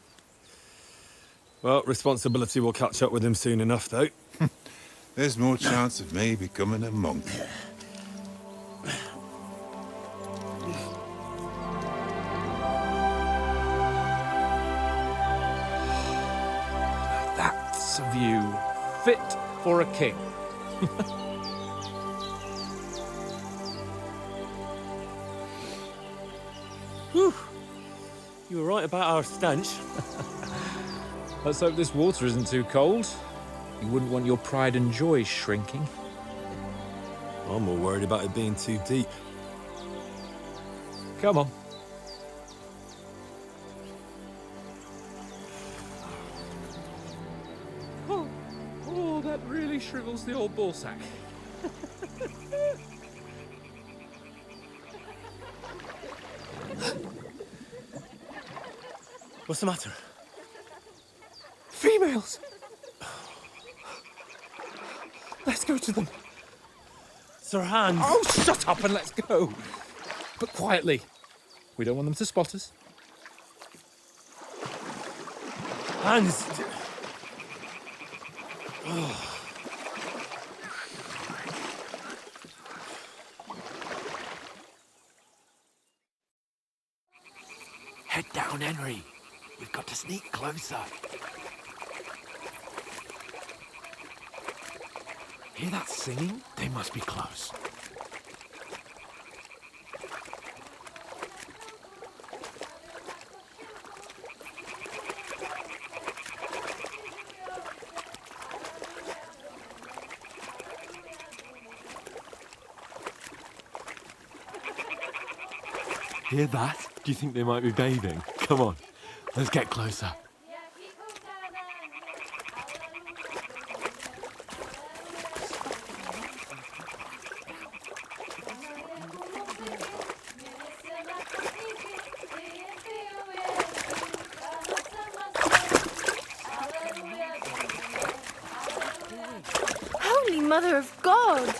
Well, responsibility will catch up with him soon enough, though. There's more chance of me becoming a monk. That's a view fit for a king. Whew. You were right about our stench. Let's hope this water isn't too cold. You wouldn't want your pride and joy shrinking. I'm more worried about it being too deep. Come on. Oh, that really shrivels the old ball sack. What's the matter? Females! Let's go to them. Sir Hans! Oh, shut up and let's go. But quietly. We don't want them to spot us. Hans! Head down, Henry. We've got to sneak closer. Hear that singing? They must be close. Hear that? Do you think they might be bathing? Come on, let's get closer. Holy Mother of God!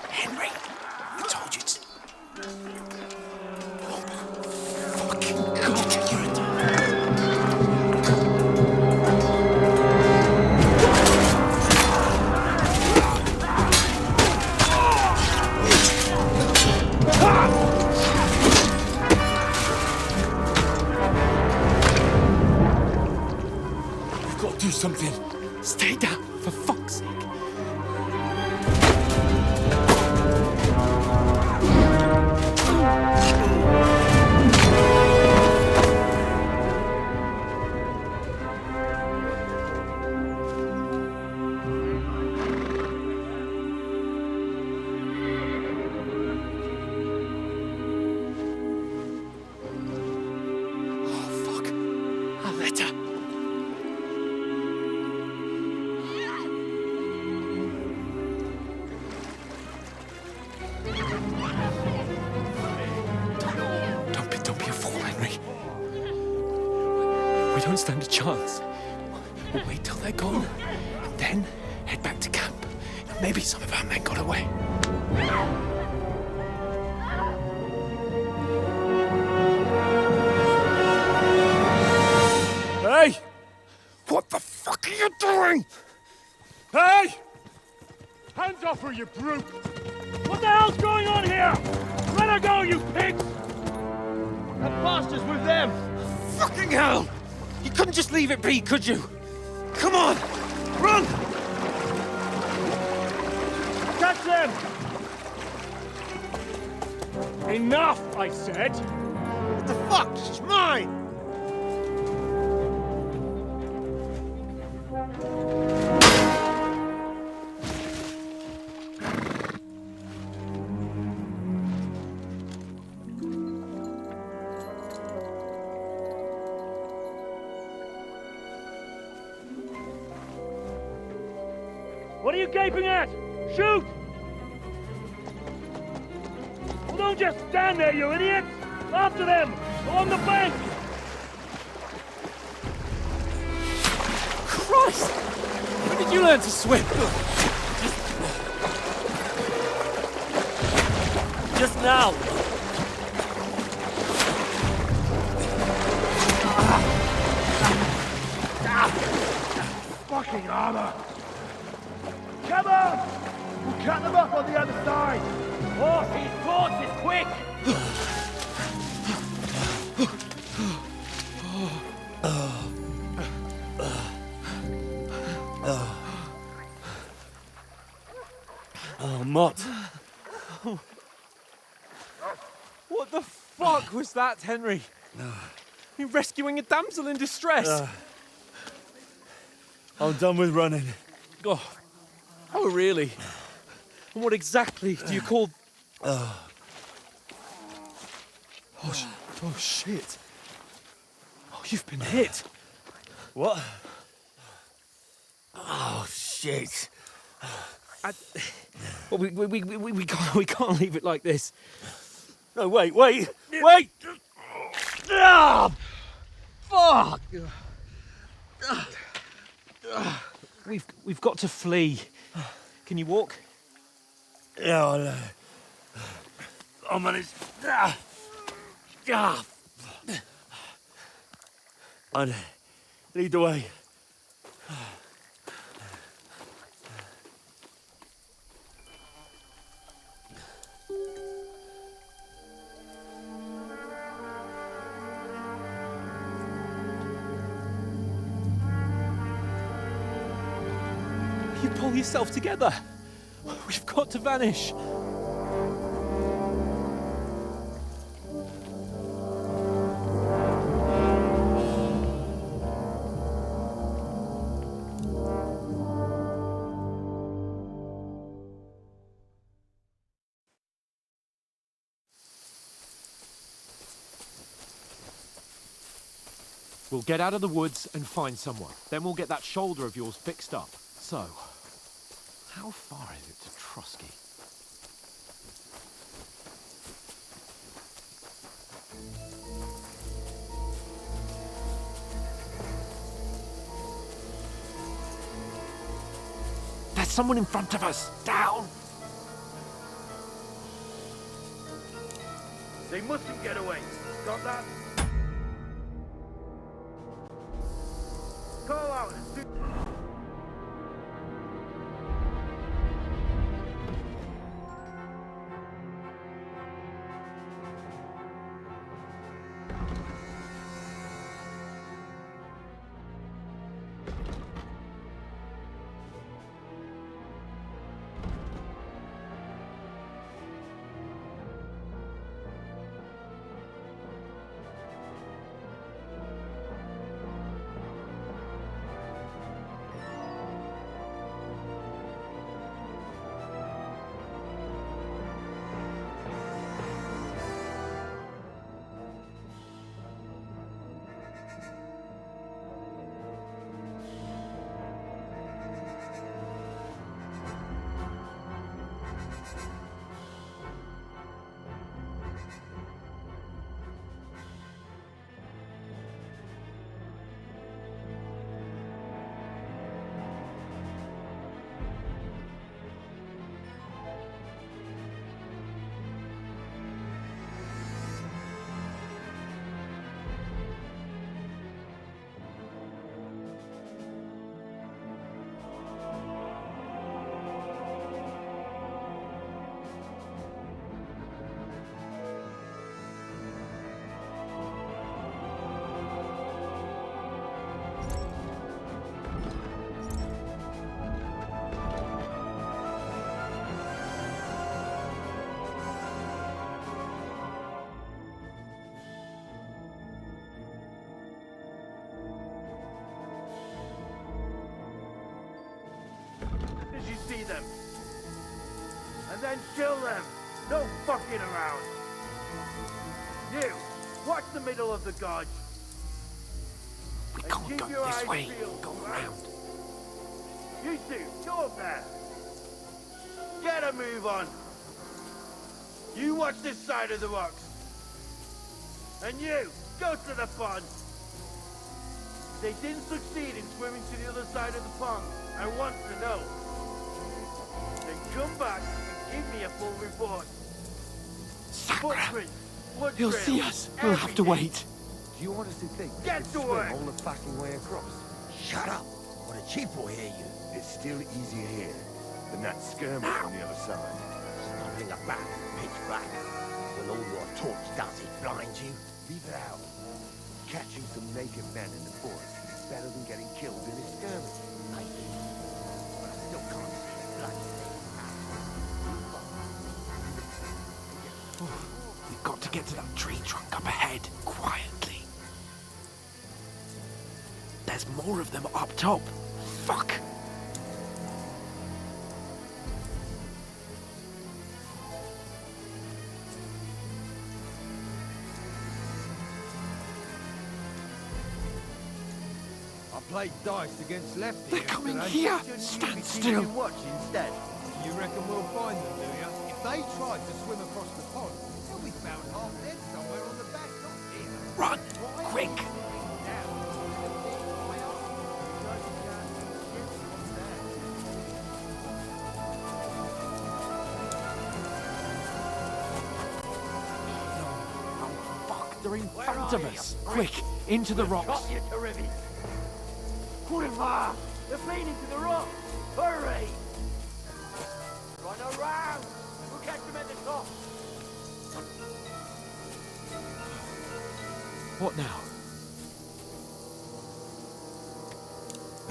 Henry, I told you to. We've got to do something. Stay down, for fuck's sake. Don't be a fool, Henry. We don't stand a chance. We'll wait till they're gone, and then head back to camp. Maybe some of our men got away. Hey! What the fuck are you doing? Hey! Hands off her, you brute! What the hell's going on here? Let her go, you pigs! That bastard's with them! Fucking hell! You couldn't just leave it be, could you? Come on! Run! Catch them! Enough, I said! What the fuck? She's mine! What are you gaping at? Shoot! Well, don't just stand there, you idiots! After them! Along the bank! Christ! When did you learn to swim? Just now! Fucking armor! Come on! We'll cut them up on the other side! Oh, these horses, quick! Oh, Mott. What the fuck was that, Henry? You're rescuing a damsel in distress. I'm done with running. Oh, really? And what exactly do you call... Oh, shit. Oh, you've been hit. What? Oh, shit. Well, we can't leave it like this. No, wait! Ah! Fuck! We've got to flee. Can you walk? Yeah, I'll manage. And lead the way. You pull yourself together. We've got to vanish. We'll get out of the woods and find someone. Then we'll get that shoulder of yours fixed up. So, how far is it to Trotsky? someone in front of us. Down. They mustn't get away. Got that? Go out and do... As you see them. And then kill them. No fucking around. You, watch the middle of the gorge. We can't go this way. Go around. You two, go up there. Get a move on. You watch this side of the rocks. And you, go to the pond. They didn't succeed in swimming to the other side of the pond. I want to know. Then come back and give me a full report. Footprints, blood He'll trails, see us. We'll have to wait. Do you want us to think we Get can to swim work. all the fucking way across? Shut up, or the chief will hear you. It's still easier here than that skirmish on the other side. Stumbling about, pitch black. When all your torch does is blind you. Leave it out. Catching some naked men in the forest is better than getting killed in a skirmish. Maybe. But I still can't see a bloody thing. We've got to get to that tree trunk up ahead, quietly. There's more of them up top. Fuck! I played dice against Lefty. They're coming yesterday. here. Shouldn't you Stand be still. keeping watch instead? You reckon we'll find them, do you? If they tried to swim across the pond, they'll be found half dead somewhere on the bank, not here. Run! Quick! Oh, fuck! They're in front of us! Quick! Into the rocks! Got you, terrific. Put him far. They're feeding to the rock. Hurry! Run around. We'll catch them at the top. What now?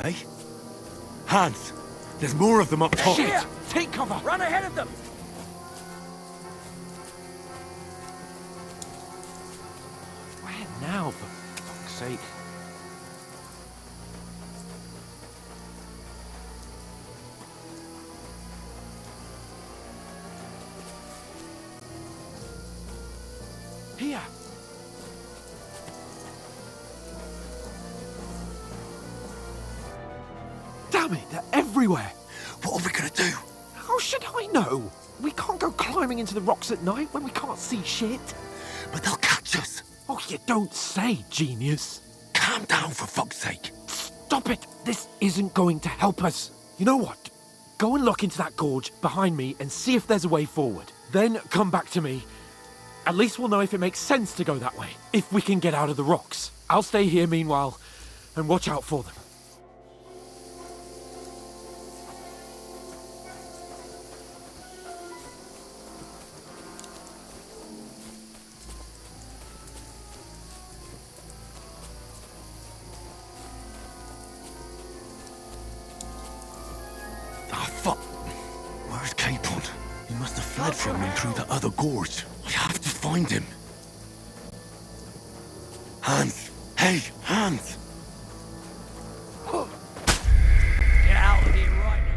Hey? Hans! There's more of them up top! Shit! Take cover! Run ahead of them. Where now, for fuck's sake? Here! Damn it, they're everywhere! What are we gonna do? How should I know? We can't go climbing into the rocks at night when we can't see shit. But they'll catch us! Oh, you don't say, genius. Calm down, for fuck's sake! Stop it! This isn't going to help us. You know what? Go and look into that gorge behind me and see if there's a way forward. Then come back to me. At least we'll know if it makes sense to go that way, if we can get out of the rocks. I'll stay here meanwhile and watch out for them. Where's Capon? He must have fled from me through the other gorge. I have to find him. Hans! Hey, Hans! Get out of here right now.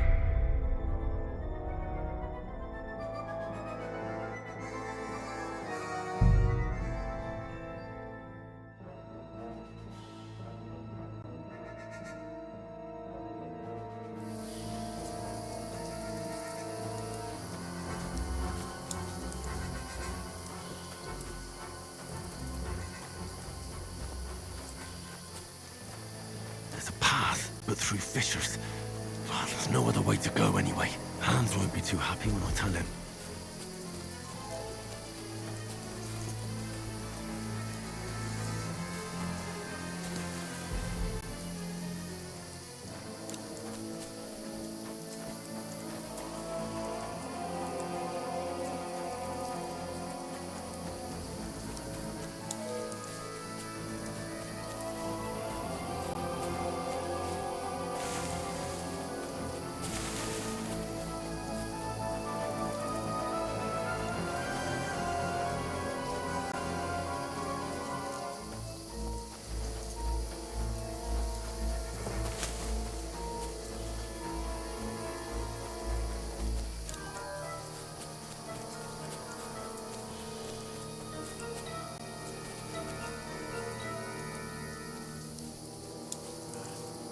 There's a path, but through fissures. Well, there's no other way to go anyway. Hans won't be too happy when I tell him.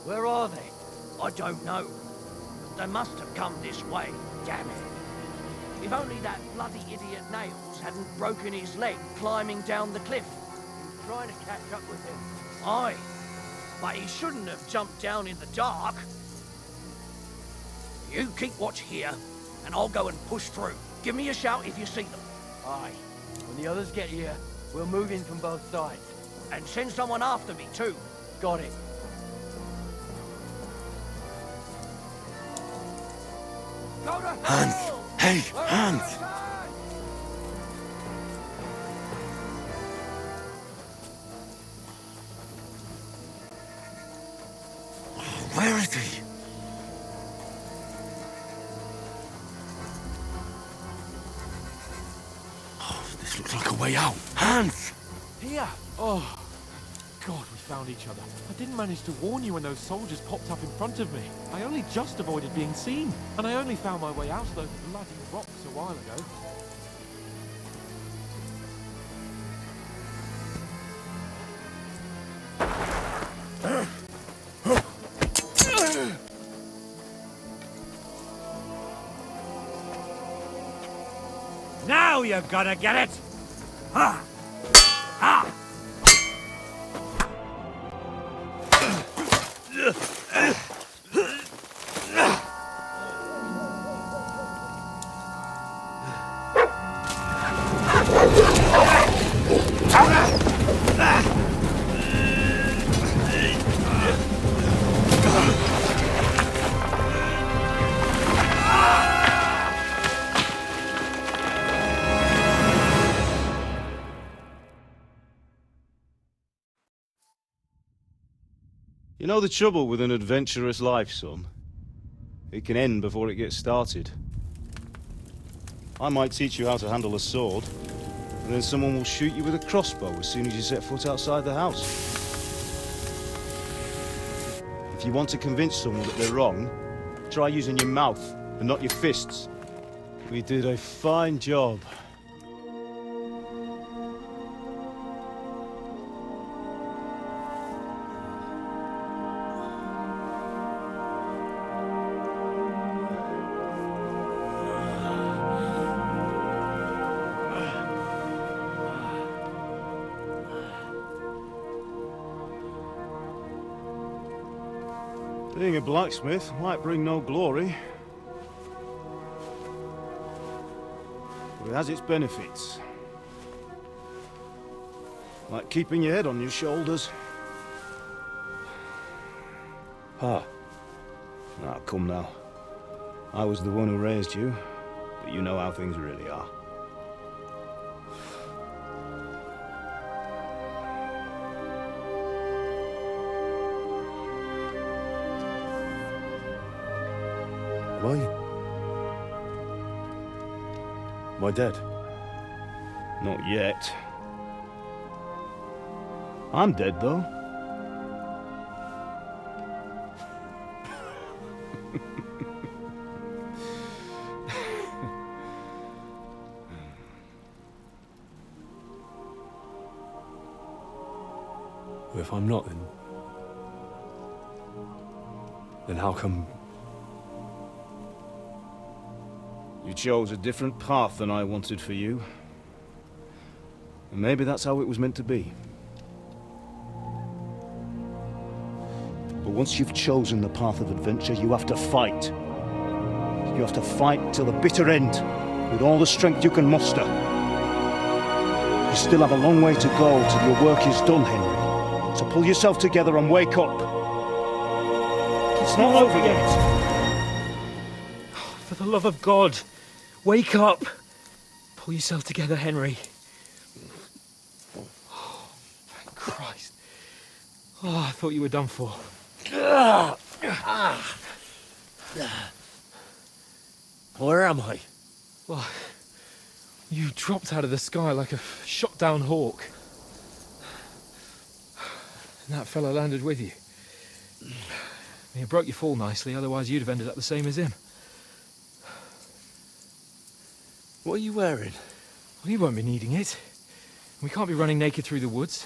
Where are they? I don't know. They must have come this way. Damn it. If only that bloody idiot Nails hadn't broken his leg climbing down the cliff. He was trying to catch up with him. Aye. But he shouldn't have jumped down in the dark. You keep watch here, and I'll go and push through. Give me a shout if you see them. Aye. When the others get here, we'll move in from both sides. And send someone after me, too. Got it. Hans! Hey, Hans! Where is he? Oh, this looks like a way out. Hans! Here! Oh, God, we found each other. I didn't manage to warn you when those soldiers popped up in front of me. I only just avoided being seen. And I only found my way out of those bloody rocks a while ago. Now you're gonna get it! Ha! Ha! You know the trouble with an adventurous life, son? It can end before it gets started. I might teach you how to handle a sword, and then someone will shoot you with a crossbow as soon as you set foot outside the house. If you want to convince someone that they're wrong, try using your mouth and not your fists. We did a fine job. Being a blacksmith might bring no glory, It has its benefits. Like keeping your head on your shoulders. Pa. Now, come now. I was the one who raised you, but you know how things really are. Am I dead? Not yet. I'm dead, though. If I'm not, then how come... You chose a different path than I wanted for you. And maybe that's how it was meant to be. But once you've chosen the path of adventure, you have to fight. You have to fight till the bitter end, with all the strength you can muster. You still have a long way to go till your work is done, Henry. So pull yourself together and wake up. It's not over yet. For the love of God, wake up. Pull yourself together, Henry. Oh, thank Christ. Oh, I thought you were done for. Where am I? Well, you dropped out of the sky like a shot-down hawk. And that fella landed with you. You broke your fall nicely, otherwise you'd have ended up the same as him. What are you wearing? Well, you won't be needing it. We can't be running naked through the woods.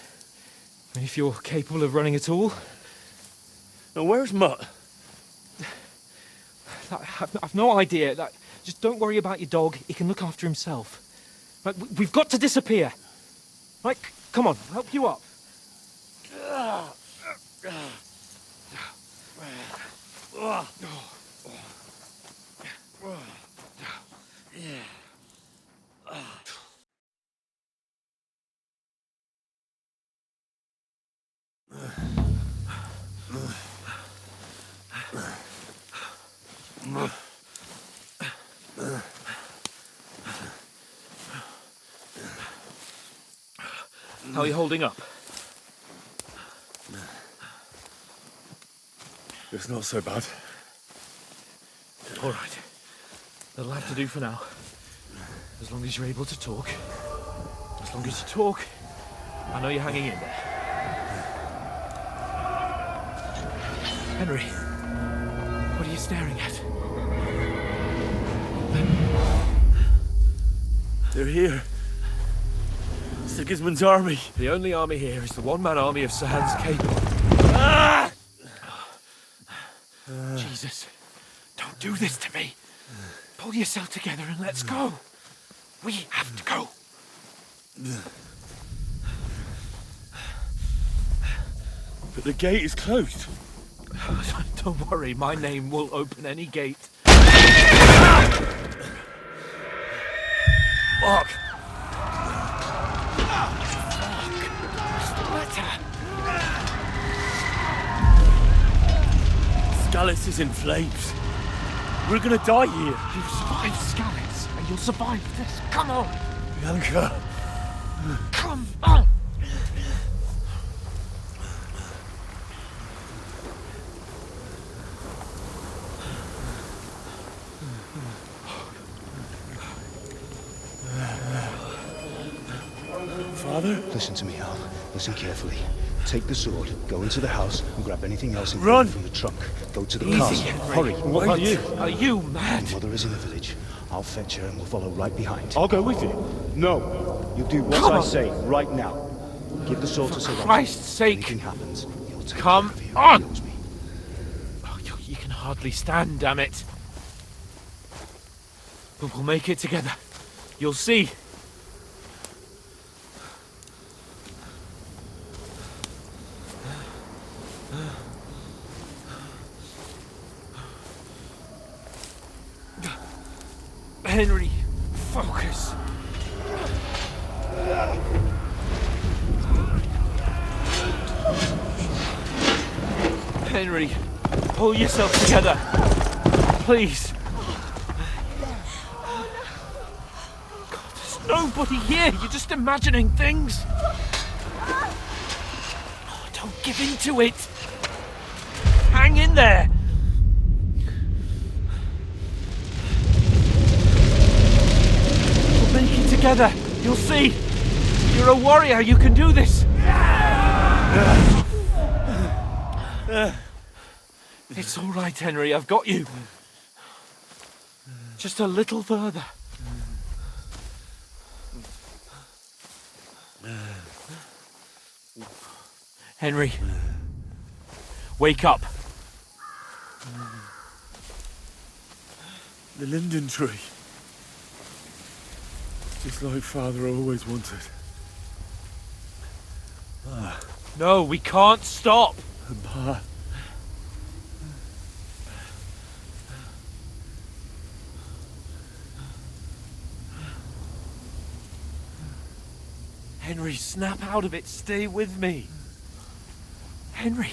I mean, if you're capable of running at all. Now, where's Mutt? I've no idea. Just don't worry about your dog. He can look after himself. Right, we've got to disappear. Right, come on, I'll help you up. How are you holding up? It's not so bad. All right. That'll have to do for now. As long as you're able to talk. As long as you talk, I know you're hanging in there. Henry, what are you staring at? They're here. Sigismund's army. The only army here is the one-man army of Sir Hans Cape. Ah! Jesus, don't do this to me. Pull yourself together and let's go. We have to go. But the gate is closed. Don't worry, my name will open any gate. Fuck! Scallis is in flames. We're gonna die here. You survived Scallis, and you'll survive this. Come on! Bianca! Come on! Father? Listen to me, Hal. Listen carefully. Take the sword, go into the house, and grab anything else Run! from the trunk. Go to the Easy, castle. Henry. Hurry. What about you? Are you mad? Your mother is in the village. I'll fetch her and we'll follow right behind. I'll go with you. No. You do what Come I on. say right now. Give the sword to Sir Robert. Christ's sake! Anything happens, he'll take Come care of you. on. He knows me. Oh, you can hardly stand, damn it. But we'll make it together. You'll see. Henry, focus. Henry, pull yourself together. Please. God, there's nobody here. You're just imagining things. Oh, don't give in to it. Hang in there. We'll make it together. You'll see. You're a warrior. You can do this. It's all right, Henry. I've got you. Just a little further. Henry, wake up. The linden tree. Just like Father always wanted. No, we can't stop. Pa. Henry, snap out of it. Stay with me. Henry,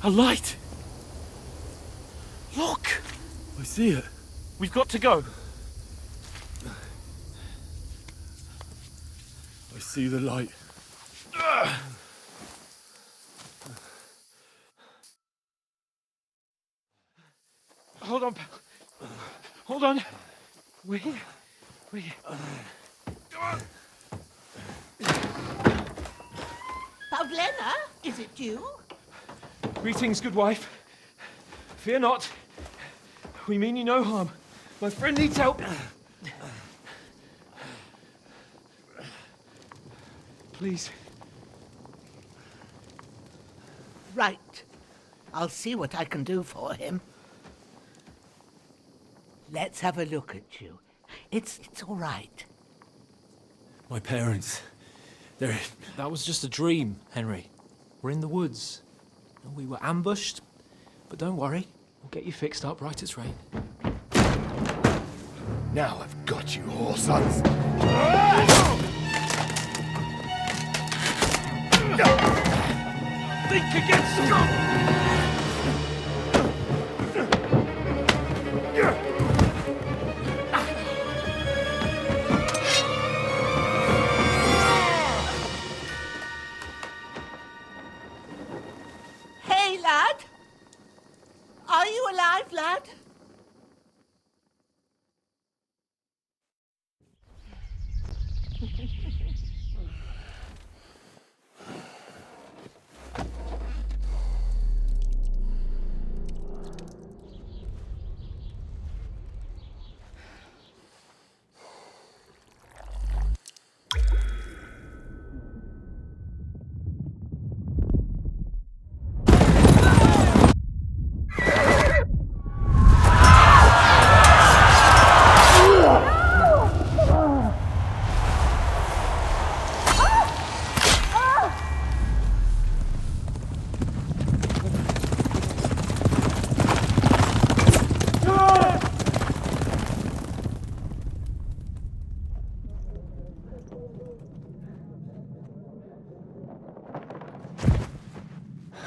a light. Look. I see it. We've got to go. I see the light. Hold on, pal. Hold on. We're here. We're here. Come on. Pavlena, is it you? Greetings, good wife. Fear not. We mean you no harm. My friend needs help. Please. Right. I'll see what I can do for him. Let's have a look at you. It's all right. My parents. They're... That was just a dream, Henry. We're in the woods. We were ambushed, but don't worry. We'll get you fixed up right as rain. Now I've got you, whoresons. Think again, scum! Hey, lad! Are you alive, lad?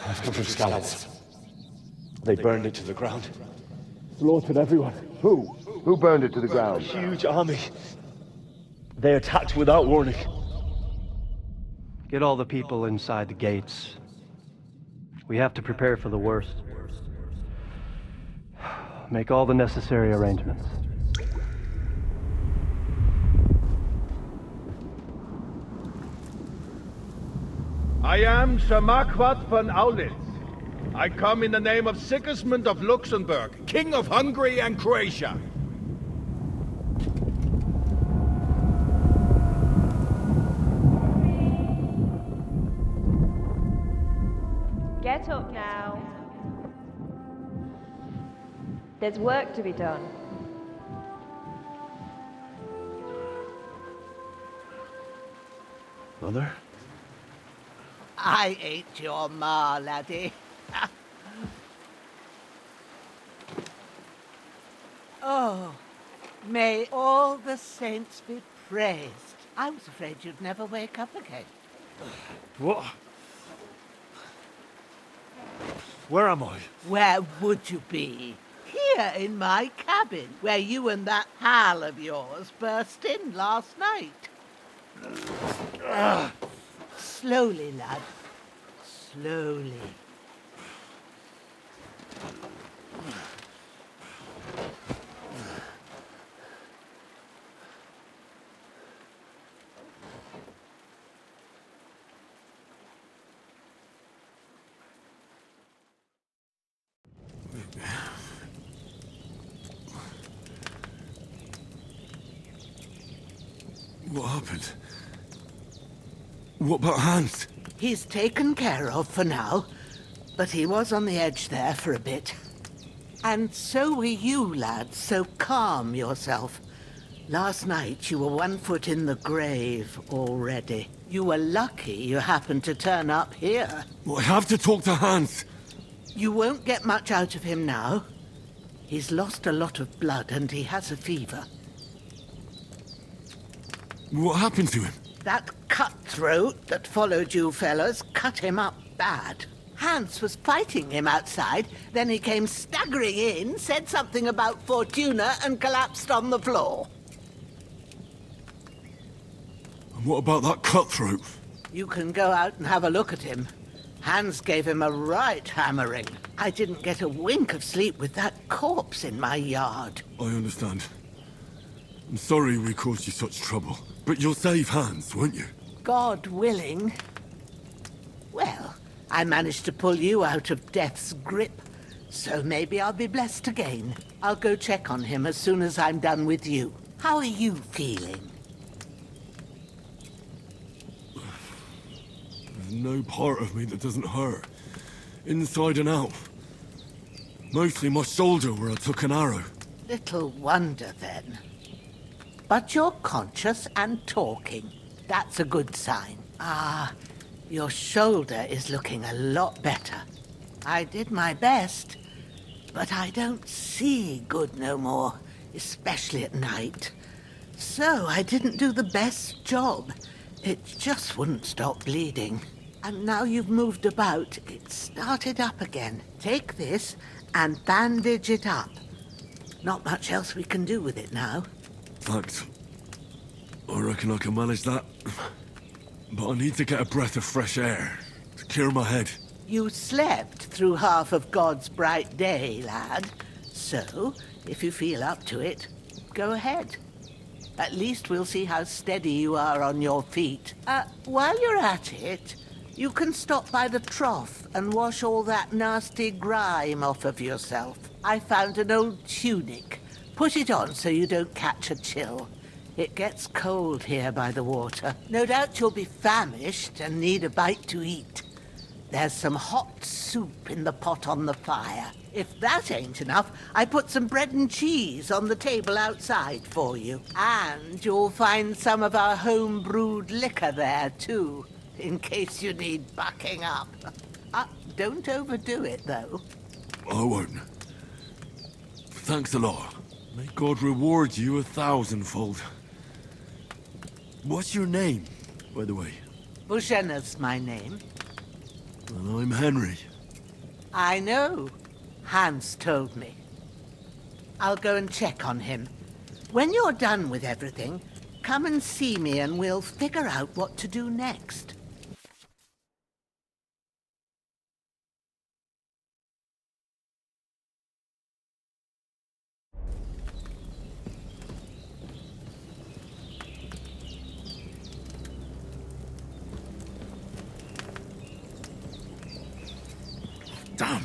I've come from Scallops. They burned it to the ground. Slaughtered everyone. Who? Who burned it to the ground? A huge army. They attacked without warning. Get all the people inside the gates. We have to prepare for the worst. Make all the necessary arrangements. I am Sir Marquardt von Aulitz. I come in the name of Sigismund of Luxembourg, King of Hungary and Croatia. Get up now. There's work to be done. Mother? I ain't your ma, laddie. Oh, may all the saints be praised. I was afraid you'd never wake up again. What? Where am I? Where would you be? Here in my cabin, where you and that pal of yours burst in last night. Slowly, lad. Slowly. What happened? What about Hans? He's taken care of for now, but he was on the edge there for a bit. And so were you, lad, so calm yourself. Last night you were 1 foot in the grave already. You were lucky you happened to turn up here. Well, I have to talk to Hans. You won't get much out of him now. He's lost a lot of blood and he has a fever. What happened to him? That cutthroat that followed you fellas cut him up bad. Hans was fighting him outside, then he came staggering in, said something about Fortuna and collapsed on the floor. And what about that cutthroat? You can go out and have a look at him. Hans gave him a right hammering. I didn't get a wink of sleep with that corpse in my yard. I understand. I'm sorry we caused you such trouble. But you'll save Hans, won't you? God willing. Well, I managed to pull you out of death's grip, so maybe I'll be blessed again. I'll go check on him as soon as I'm done with you. How are you feeling? There's no part of me that doesn't hurt. Inside and out. Mostly my shoulder where I took an arrow. Little wonder then. But you're conscious and talking. That's a good sign. Ah, your shoulder is looking a lot better. I did my best, but I don't see good no more, especially at night. So I didn't do the best job. It just wouldn't stop bleeding. And now you've moved about, it started up again. Take this and bandage it up. Not much else we can do with it now. Thanks. I reckon I can manage that. But I need to get a breath of fresh air to clear my head. You slept through half of God's bright day, lad. So, if you feel up to it, go ahead. At least we'll see how steady you are on your feet. While you're at it, you can stop by the trough and wash all that nasty grime off of yourself. I found an old tunic. Put it on so you don't catch a chill. It gets cold here by the water. No doubt you'll be famished and need a bite to eat. There's some hot soup in the pot on the fire. If that ain't enough, I put some bread and cheese on the table outside for you. And you'll find some of our home-brewed liquor there, too, in case you need bucking up. Don't overdo it, though. I won't. Thanks a lot. May God reward you 1,000-fold. What's your name, by the way? Bushenna's my name. Well, I'm Henry. I know. Hans told me. I'll go and check on him. When you're done with everything, come and see me and we'll figure out what to do next. Damn!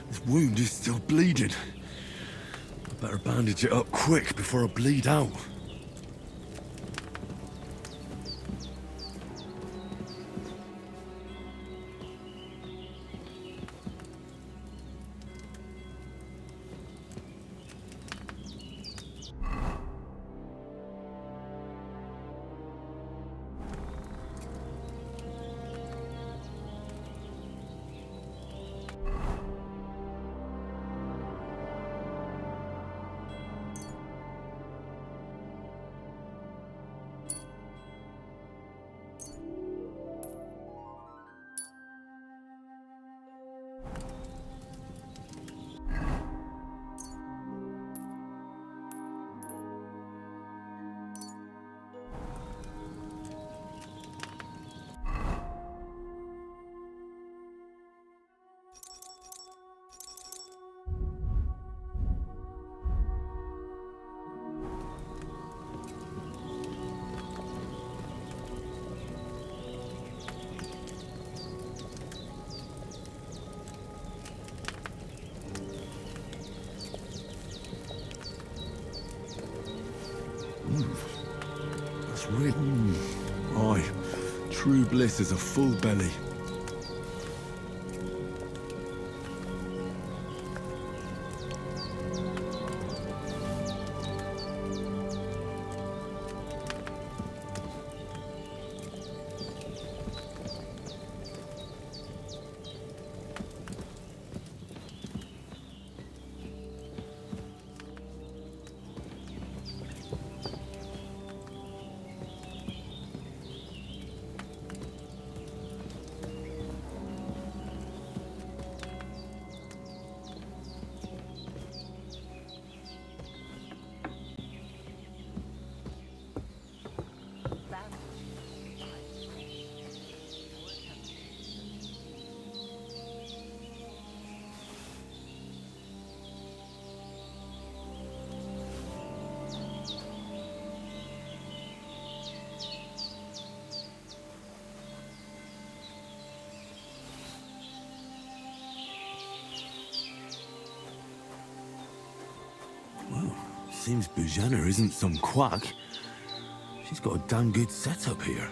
This wound is still bleeding. I better bandage it up quick before I bleed out. True bliss is a full belly. Seems Bujana isn't some quack. She's got a damn good setup here.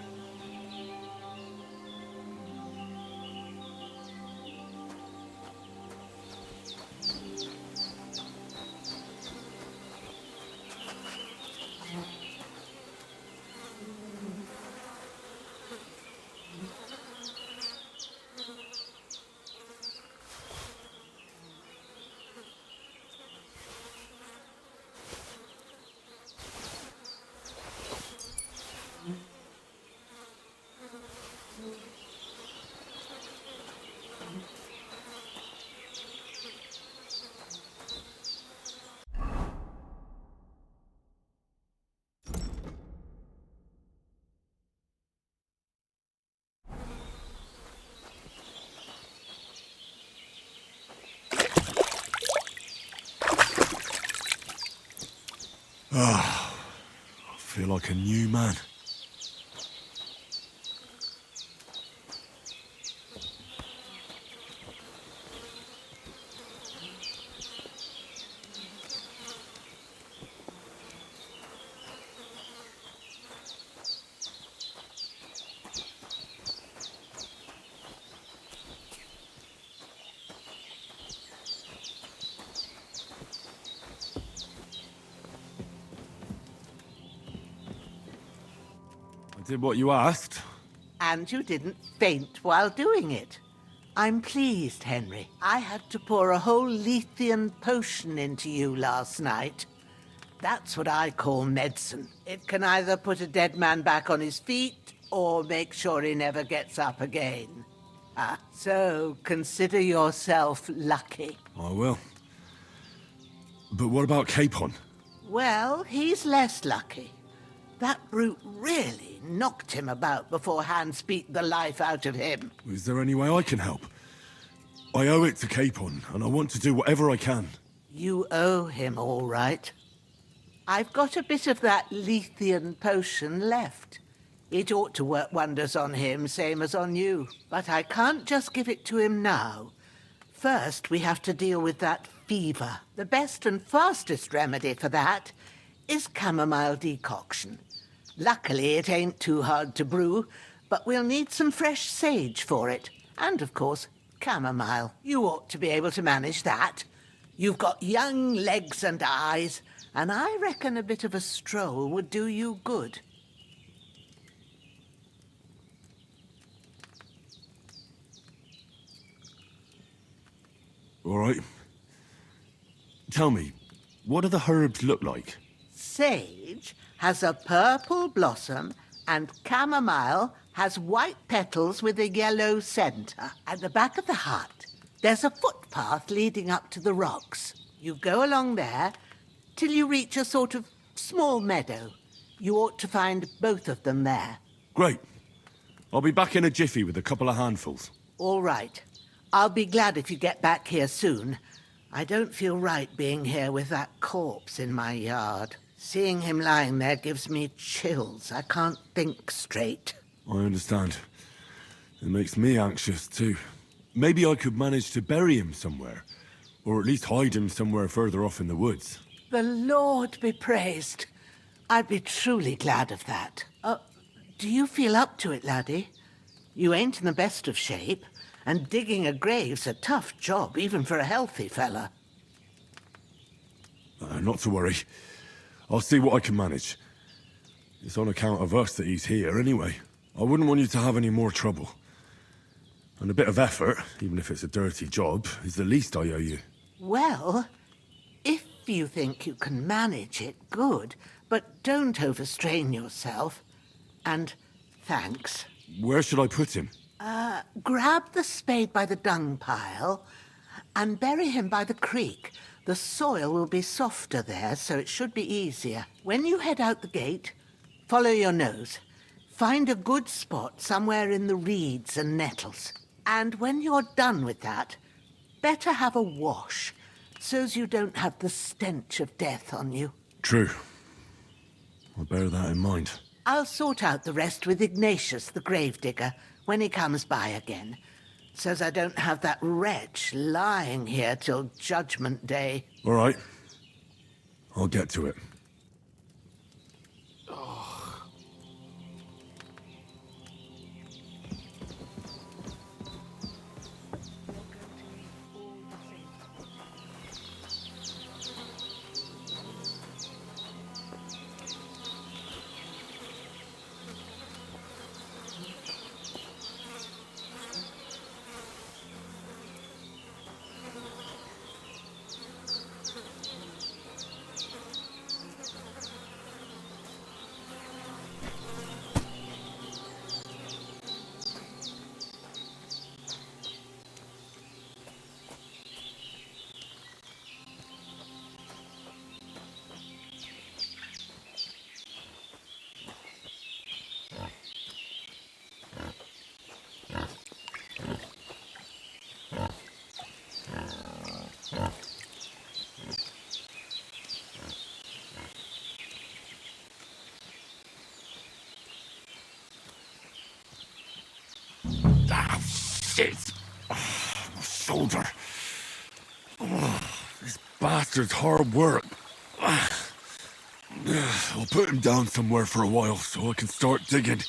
Ah, I feel like a new man. I did what you asked. And you didn't faint while doing it. I'm pleased, Henry. I had to pour a whole Lethean potion into you last night. That's what I call medicine. It can either put a dead man back on his feet or make sure he never gets up again. So consider yourself lucky. I will. But what about Capon? Well, he's less lucky. That brute really knocked him about before Hans beat the life out of him. Is there any way I can help? I owe it to Capon, and I want to do whatever I can. You owe him, all right. I've got a bit of that Lethean potion left. It ought to work wonders on him, same as on you. But I can't just give it to him now. First, we have to deal with that fever. The best and fastest remedy for that is chamomile decoction. Luckily, it ain't too hard to brew, but we'll need some fresh sage for it. And, of course, chamomile. You ought to be able to manage that. You've got young legs and eyes, and I reckon a bit of a stroll would do you good. All right. Tell me, what do the herbs look like? Sage has a purple blossom, and chamomile has white petals with a yellow centre. At the back of the hut, there's a footpath leading up to the rocks. You go along there till you reach a sort of small meadow. You ought to find both of them there. Great. I'll be back in a jiffy with a couple of handfuls. All right. I'll be glad if you get back here soon. I don't feel right being here with that corpse in my yard. Seeing him lying there gives me chills. I can't think straight. I understand. It makes me anxious, too. Maybe I could manage to bury him somewhere. Or at least hide him somewhere further off in the woods. The Lord be praised. I'd be truly glad of that. Do you feel up to it, laddie? You ain't in the best of shape, and digging a grave's a tough job, even for a healthy fella. Not to worry. I'll see what I can manage. It's on account of us that he's here, anyway. I wouldn't want you to have any more trouble. And a bit of effort, even if it's a dirty job, is the least I owe you. Well, if you think you can manage it, good. But don't overstrain yourself. And thanks. Where should I put him? Grab the spade by the dung pile and bury him by the creek. The soil will be softer there, so it should be easier. When you head out the gate, follow your nose. Find a good spot somewhere in the reeds and nettles. And when you're done with that, better have a wash, so's you don't have the stench of death on you. True. I'll bear that in mind. I'll sort out the rest with Ignatius, the gravedigger, when he comes by again, so's I don't have that wretch lying here till Judgment Day. All right. I'll get to it. Shit! My shoulder. This bastard's hard work. I'll put him down somewhere for a while so I can start digging.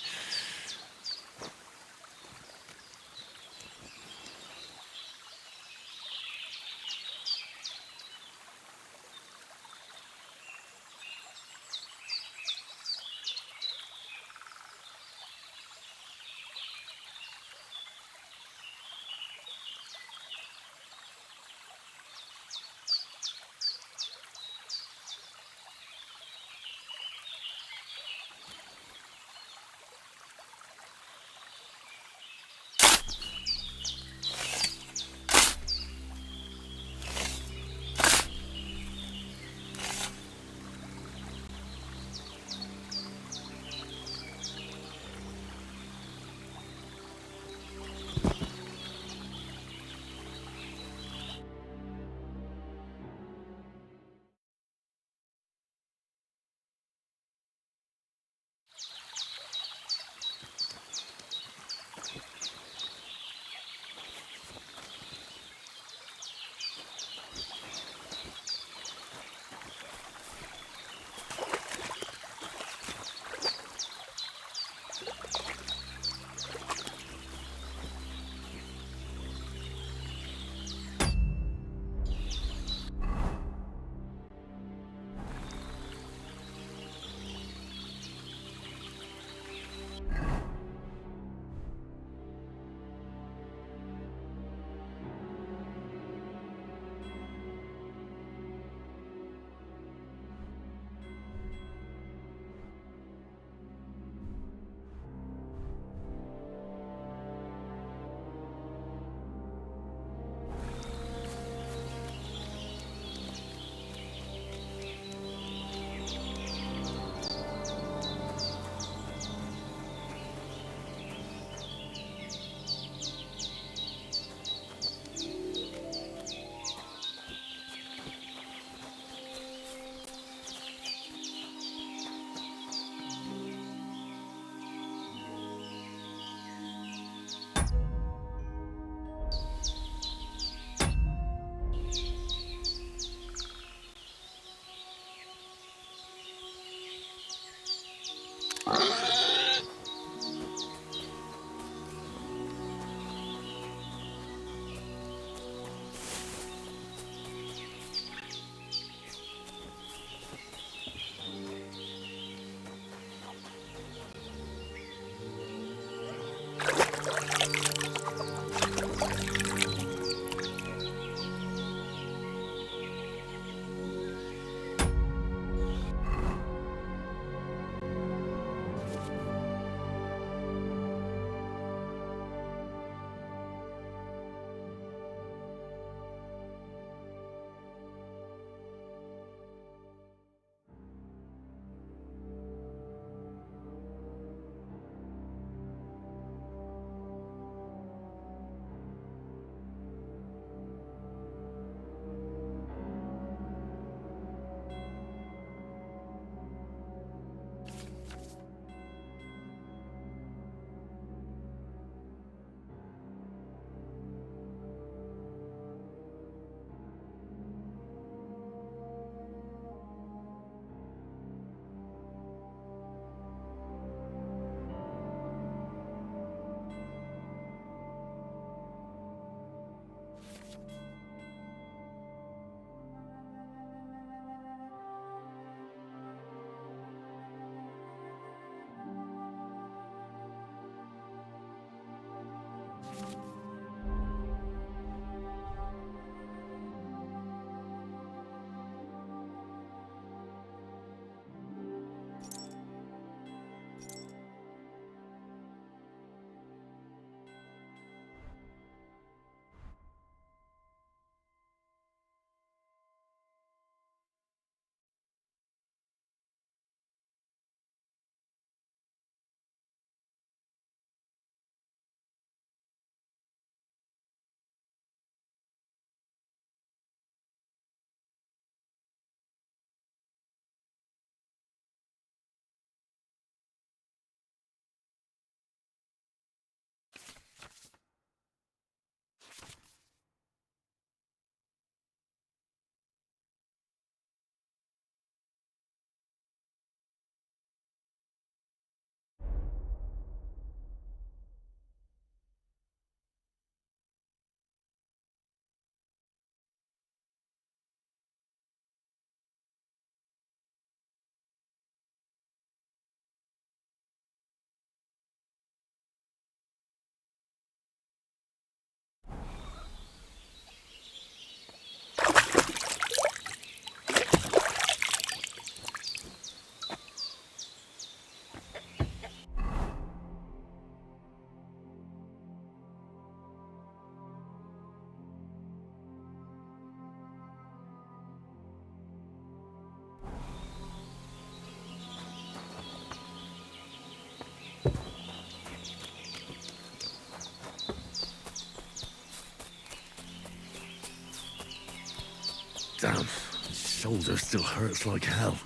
Damn, shoulder still hurts like hell.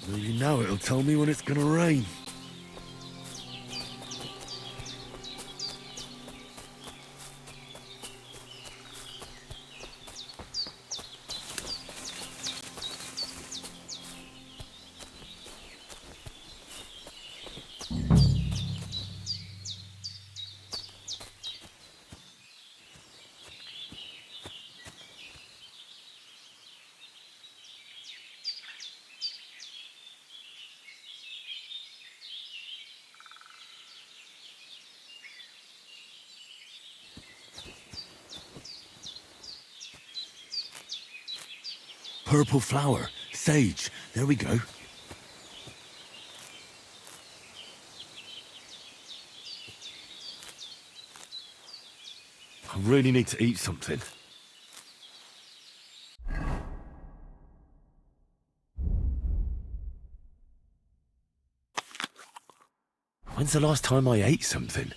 Maybe now it'll tell me when it's gonna rain. Purple flower, sage, there we go. I really need to eat something. When's the last time I ate something?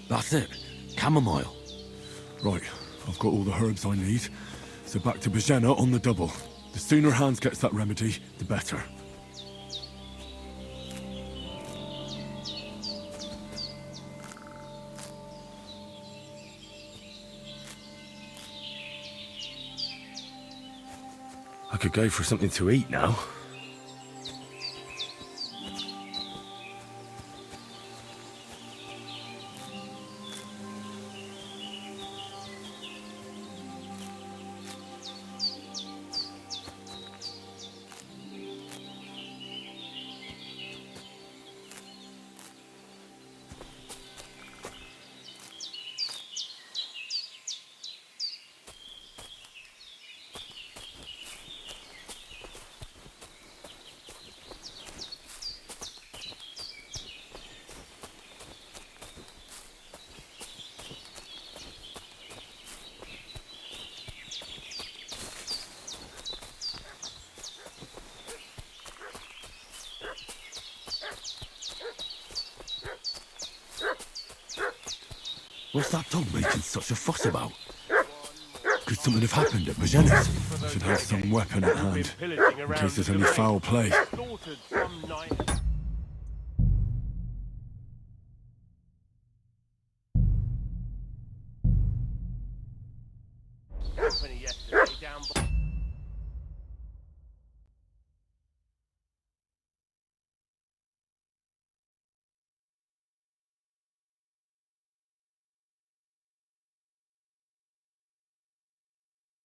That's it. Chamomile. Right, I've got all the herbs I need. So back to Bajena on the double. The sooner Hans gets that remedy, the better. I could go for something to eat now. What's that dog making such a fuss about? Could something have happened at Bajena's? I should have some weapon at hand, in case there's any foul play. Company yesterday down by